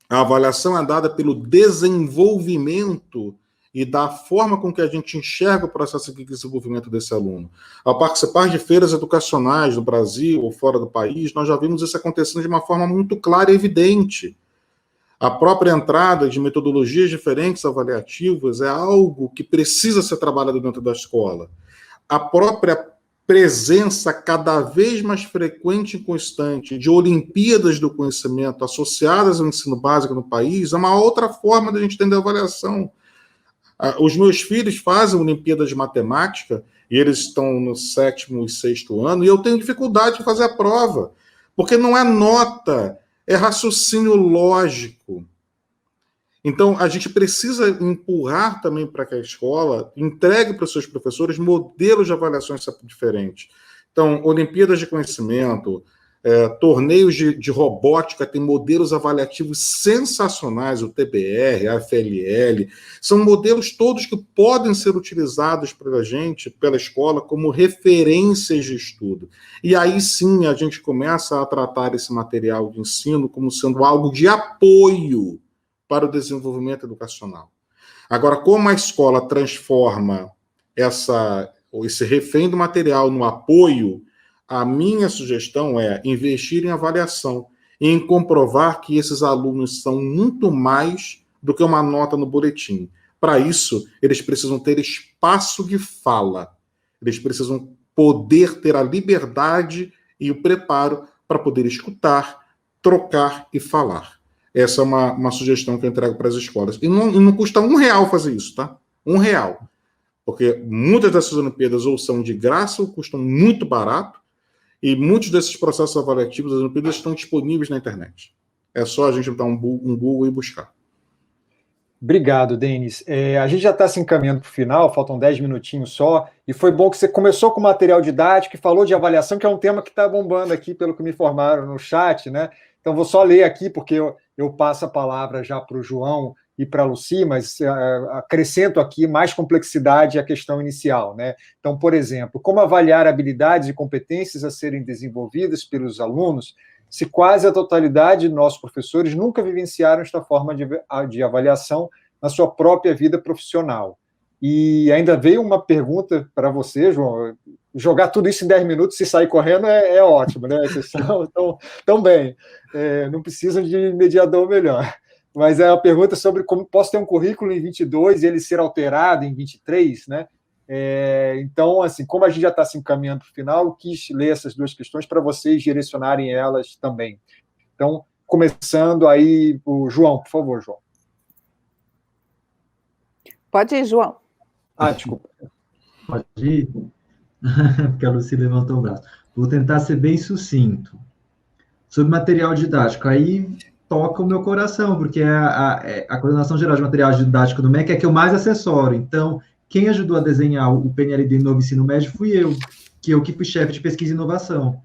a avaliação é dada pelo desenvolvimento e da forma com que a gente enxerga o processo de desenvolvimento desse aluno. Ao participar de feiras educacionais no Brasil ou fora do país, nós já vimos isso acontecendo de uma forma muito clara e evidente. A própria entrada de metodologias diferentes avaliativas é algo que precisa ser trabalhado dentro da escola. A própria presença cada vez mais frequente e constante de Olimpíadas do Conhecimento associadas ao ensino básico no país é uma outra forma de a gente entender a avaliação. Os meus filhos fazem Olimpíadas de Matemática e eles estão no 7º e 6º ano e eu tenho dificuldade de fazer a prova, porque não é nota, é raciocínio lógico. Então, a gente precisa empurrar também para que a escola entregue para os seus professores modelos de avaliações diferentes. Então, Olimpíadas de Conhecimento, torneios de robótica têm modelos avaliativos sensacionais, o TBR, a FLL, são modelos todos que podem ser utilizados pela gente, pela escola, como referências de estudo. E aí sim a gente começa a tratar esse material de ensino como sendo algo de apoio para o desenvolvimento educacional. Agora, como a escola transforma esse refém do material no apoio, a minha sugestão é investir em avaliação, em comprovar que esses alunos são muito mais do que uma nota no boletim. Para isso, eles precisam ter espaço de fala, eles precisam poder ter a liberdade e o preparo para poder escutar, trocar e falar. Essa é uma sugestão que eu entrego para as escolas. E não custa R$1 fazer isso, tá? R$1. Porque muitas dessas Olimpíadas ou são de graça ou custam muito barato, e muitos desses processos avaliativos das Olimpíadas estão disponíveis na internet. É só a gente dar um Google e buscar. Obrigado, Denis. A gente já está se encaminhando para o final, faltam 10 minutinhos só, e foi bom que você começou com material didático e falou de avaliação, que é um tema que está bombando aqui, pelo que me informaram no chat, né? Então, vou só ler aqui, porque eu passo a palavra já para o João e para a Lucy, mas acrescento aqui mais complexidade à questão inicial, né? Então, por exemplo, como avaliar habilidades e competências a serem desenvolvidas pelos alunos se quase a totalidade de nossos professores nunca vivenciaram esta forma de avaliação na sua própria vida profissional? E ainda veio uma pergunta para você, João. Jogar tudo isso em 10 minutos, se sair correndo, é ótimo, né? Vocês estão bem. Não precisam de mediador melhor. Mas é uma pergunta sobre como posso ter um currículo em 22 e ele ser alterado em 23, né? Então, assim, como a gente já está se encaminhando para o final, eu quis ler essas duas questões para vocês direcionarem elas também. Então, começando aí, o João, por favor, João. Pode ir, João. Desculpa. Pode ir? Porque a Lucy levantou o braço. Vou tentar ser bem sucinto. Sobre material didático, aí toca o meu coração, porque a coordenação geral de material didático do MEC é que eu mais assessoro. Então, quem ajudou a desenhar o PNLD Novo Ensino Médio fui eu, que fui chefe de pesquisa e inovação.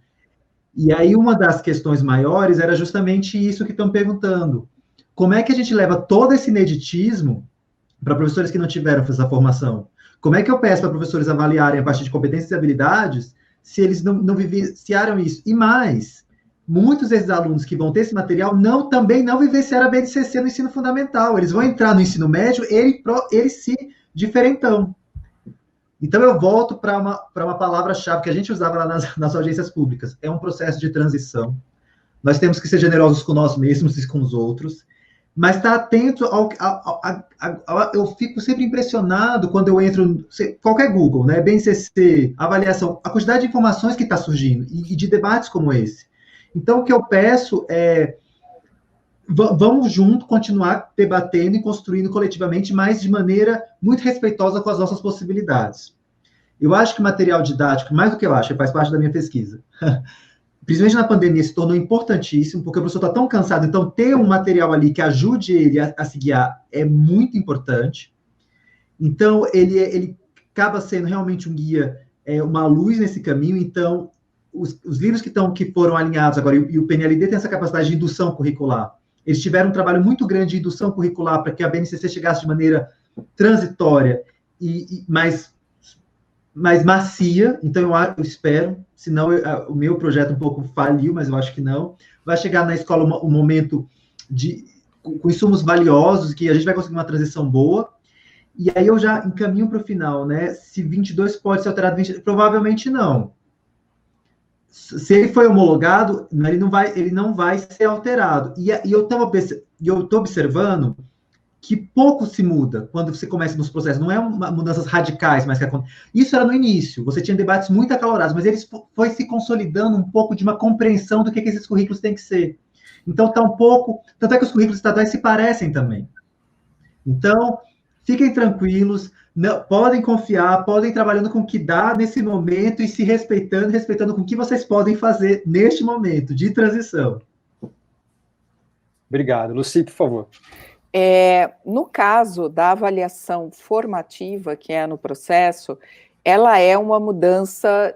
E aí, uma das questões maiores era justamente isso que estão perguntando. Como é que a gente leva todo esse ineditismo para professores que não tiveram essa formação? Como é que eu peço para professores avaliarem a partir de competências e habilidades se eles não vivenciaram isso? E mais, muitos desses alunos que vão ter esse material também não vivenciaram a BNCC no ensino fundamental. Eles vão entrar no ensino médio, eles se diferentão. Então, eu volto para uma palavra-chave que a gente usava lá nas audiências públicas. É um processo de transição. Nós temos que ser generosos com nós mesmos e com os outros, mas estar atento eu fico sempre impressionado quando eu entro, qualquer Google, né, BNCC, avaliação, a quantidade de informações que está surgindo e de debates como esse. Então, o que eu peço é, vamos junto continuar debatendo e construindo coletivamente, mas de maneira muito respeitosa com as nossas possibilidades. Eu acho que o material didático, mais do que eu acho, faz parte da minha pesquisa, principalmente na pandemia, se tornou importantíssimo, porque o professor está tão cansado, então ter um material ali que ajude ele a se guiar é muito importante. Então, ele acaba sendo realmente um guia, uma luz nesse caminho. Então, os livros que foram alinhados agora, e o PNLD tem essa capacidade de indução curricular, eles tiveram um trabalho muito grande de indução curricular para que a BNCC chegasse de maneira transitória e mais macia. Então, eu espero, senão o meu projeto um pouco faliu, mas eu acho que não. Vai chegar na escola um momento com insumos valiosos, que a gente vai conseguir uma transição boa. E aí eu já encaminho para o final, né? Se 22 pode ser alterado, provavelmente não. Se ele foi homologado, ele não vai ser alterado. E eu estou observando que pouco se muda quando você começa nos processos. Não é mudanças radicais, mas que acontecem. Isso era no início. Você tinha debates muito acalorados, mas eles foi se consolidando um pouco de uma compreensão do que esses currículos têm que ser. Então, tá um pouco... Tanto é que os currículos estaduais se parecem também. Então, fiquem tranquilos, podem confiar, podem ir trabalhando com o que dá nesse momento e se respeitando com o que vocês podem fazer neste momento de transição. Obrigado. Lucy, por favor. No caso da avaliação formativa, que é no processo, ela é uma mudança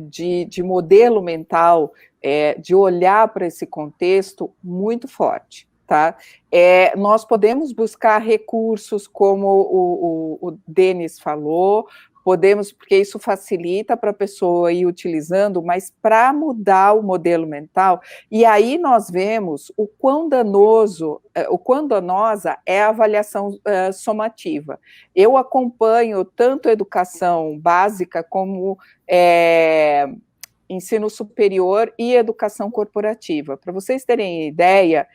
de modelo mental, de olhar para esse contexto muito forte. Tá? Nós podemos buscar recursos, como o Denis falou, porque isso facilita para a pessoa ir utilizando, mas para mudar o modelo mental, e aí nós vemos o quão danosa é a avaliação somativa. Eu acompanho tanto a educação básica como ensino superior e educação corporativa. Para vocês terem ideia,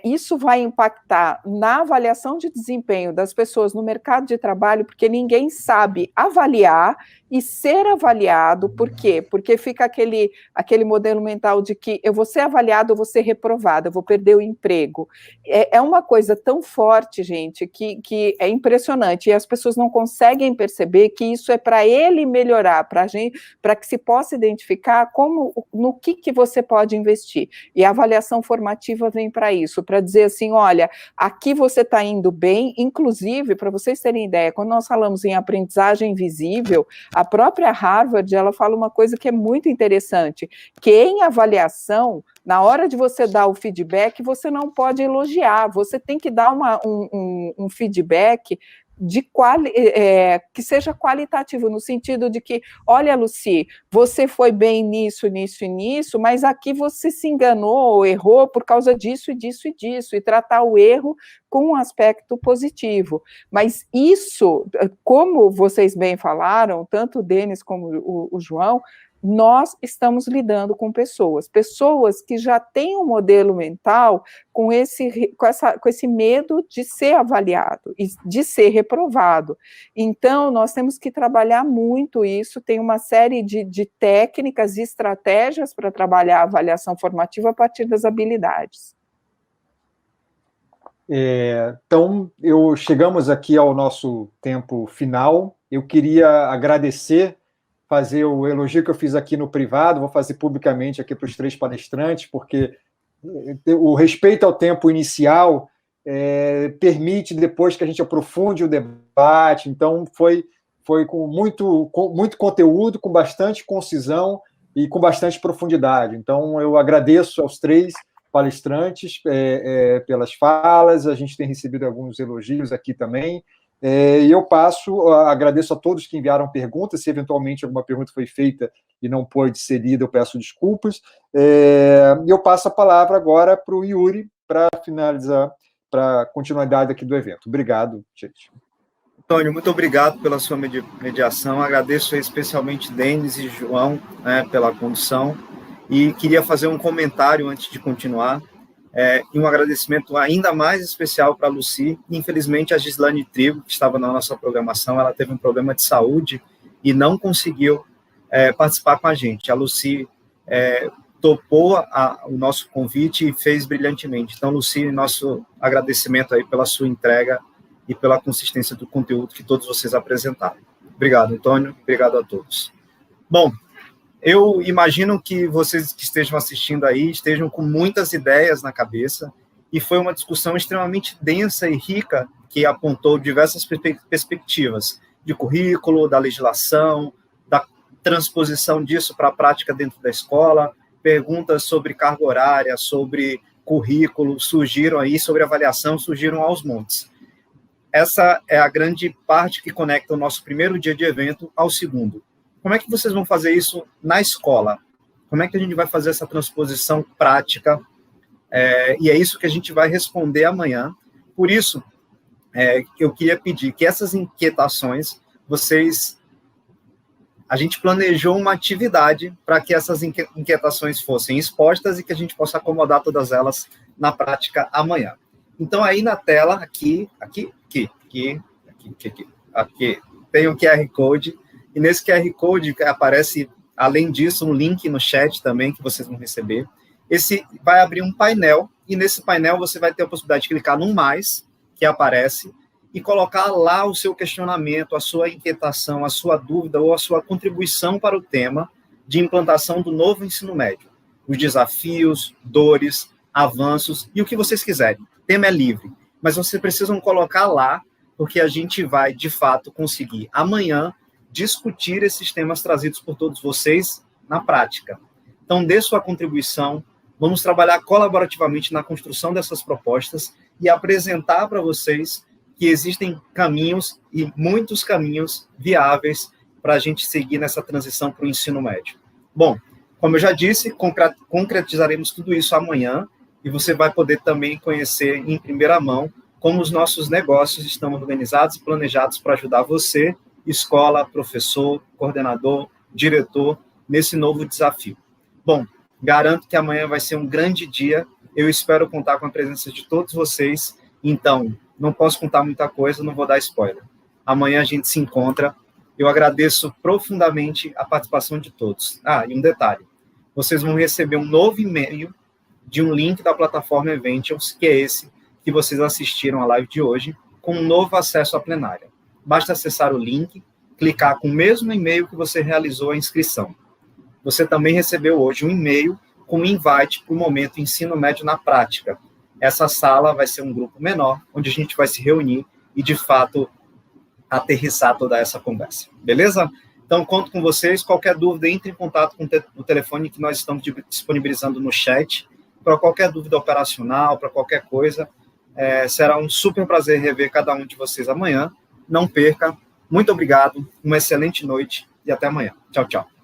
isso vai impactar na avaliação de desempenho das pessoas no mercado de trabalho, porque ninguém sabe avaliar e ser avaliado. Por quê? Porque fica aquele modelo mental de que eu vou ser avaliado, eu vou ser reprovado, eu vou perder o emprego. É uma coisa tão forte, gente, que é impressionante, e as pessoas não conseguem perceber que isso é para ele melhorar, para que se possa identificar no que você pode investir. E a avaliação formativa vem para isso, para dizer assim, olha, aqui você está indo bem. Inclusive, para vocês terem ideia, quando nós falamos em aprendizagem visível, a própria Harvard, ela fala uma coisa que é muito interessante, que em avaliação, na hora de você dar o feedback, você não pode elogiar, você tem que dar um feedback que seja qualitativo, no sentido de que, olha, Lucy, você foi bem nisso, nisso e nisso, mas aqui você se enganou ou errou por causa disso e disso e disso, e tratar o erro com um aspecto positivo. Mas isso, como vocês bem falaram, tanto o Denis como o João, nós estamos lidando com pessoas que já têm um modelo mental com esse medo de ser avaliado e de ser reprovado. Então, nós temos que trabalhar muito isso, tem uma série de técnicas e estratégias para trabalhar a avaliação formativa a partir das habilidades. Então, chegamos aqui ao nosso tempo final. Eu queria agradecer, fazer o elogio que eu fiz aqui no privado, vou fazer publicamente aqui para os 3 palestrantes, porque o respeito ao tempo inicial permite depois que a gente aprofunde o debate. Então, foi com muito conteúdo, com bastante concisão e com bastante profundidade. Então, eu agradeço aos 3 palestrantes pelas falas, a gente tem recebido alguns elogios aqui também, E eu agradeço a todos que enviaram perguntas. Se eventualmente alguma pergunta foi feita e não pôde ser lida, eu peço desculpas. E eu passo a palavra agora para o Yuri, para finalizar, para a continuidade aqui do evento. Obrigado, gente. Antônio, muito obrigado pela sua mediação. Agradeço especialmente Denis e João, né, pela condução. E queria fazer um comentário antes de continuar. E um agradecimento ainda mais especial para a Lucy. Infelizmente, a Gislane Trigo, que estava na nossa programação, ela teve um problema de saúde e não conseguiu participar com a gente. A Lucy topou o nosso convite e fez brilhantemente. Então, Lucy, nosso agradecimento aí pela sua entrega e pela consistência do conteúdo que todos vocês apresentaram. Obrigado, Antônio. Obrigado a todos. Bom, eu imagino que vocês que estejam assistindo aí estejam com muitas ideias na cabeça, e foi uma discussão extremamente densa e rica, que apontou diversas perspectivas de currículo, da legislação, da transposição disso para a prática dentro da escola, perguntas sobre carga horária, sobre currículo, surgiram aí, sobre avaliação, surgiram aos montes. Essa é a grande parte que conecta o nosso primeiro dia de evento ao segundo. Como é que vocês vão fazer isso na escola? Como é que a gente vai fazer essa transposição prática? E é isso que a gente vai responder amanhã. Por isso, eu queria pedir que essas inquietações, a gente planejou uma atividade para que essas inquietações fossem expostas e que a gente possa acomodar todas elas na prática amanhã. Então, aí na tela, aqui, tem um QR Code, e nesse QR Code aparece, além disso, um link no chat também, que vocês vão receber. Esse vai abrir um painel, e nesse painel você vai ter a possibilidade de clicar no mais, que aparece, e colocar lá o seu questionamento, a sua inquietação, a sua dúvida ou a sua contribuição para o tema de implantação do novo ensino médio. Os desafios, dores, avanços e o que vocês quiserem. O tema é livre, mas vocês precisam colocar lá, porque a gente vai, de fato, conseguir amanhã discutir esses temas trazidos por todos vocês na prática. Então, dê sua contribuição, vamos trabalhar colaborativamente na construção dessas propostas e apresentar para vocês que existem caminhos, e muitos caminhos viáveis, para a gente seguir nessa transição para o ensino médio. Bom, como eu já disse, concretizaremos tudo isso amanhã, e você vai poder também conhecer em primeira mão como os nossos negócios estão organizados e planejados para ajudar você, escola, professor, coordenador, diretor, nesse novo desafio. Bom, garanto que amanhã vai ser um grande dia, eu espero contar com a presença de todos vocês, então, não posso contar muita coisa, não vou dar spoiler. Amanhã a gente se encontra. Eu agradeço profundamente a participação de todos. E um detalhe. Vocês vão receber um novo e-mail de um link da plataforma Eventials, que é esse que vocês assistiram à live de hoje, com um novo acesso à plenária. Basta acessar o link, clicar com o mesmo e-mail que você realizou a inscrição. Você também recebeu hoje um e-mail com um invite para o momento Ensino Médio na Prática. Essa sala vai ser um grupo menor, onde a gente vai se reunir e, de fato, aterrissar toda essa conversa. Beleza? Então, conto com vocês. Qualquer dúvida, entre em contato com o telefone que nós estamos disponibilizando no chat. Para qualquer dúvida operacional, para qualquer coisa, será um super prazer rever cada um de vocês amanhã. Não perca. Muito obrigado, uma excelente noite e até amanhã. Tchau, tchau.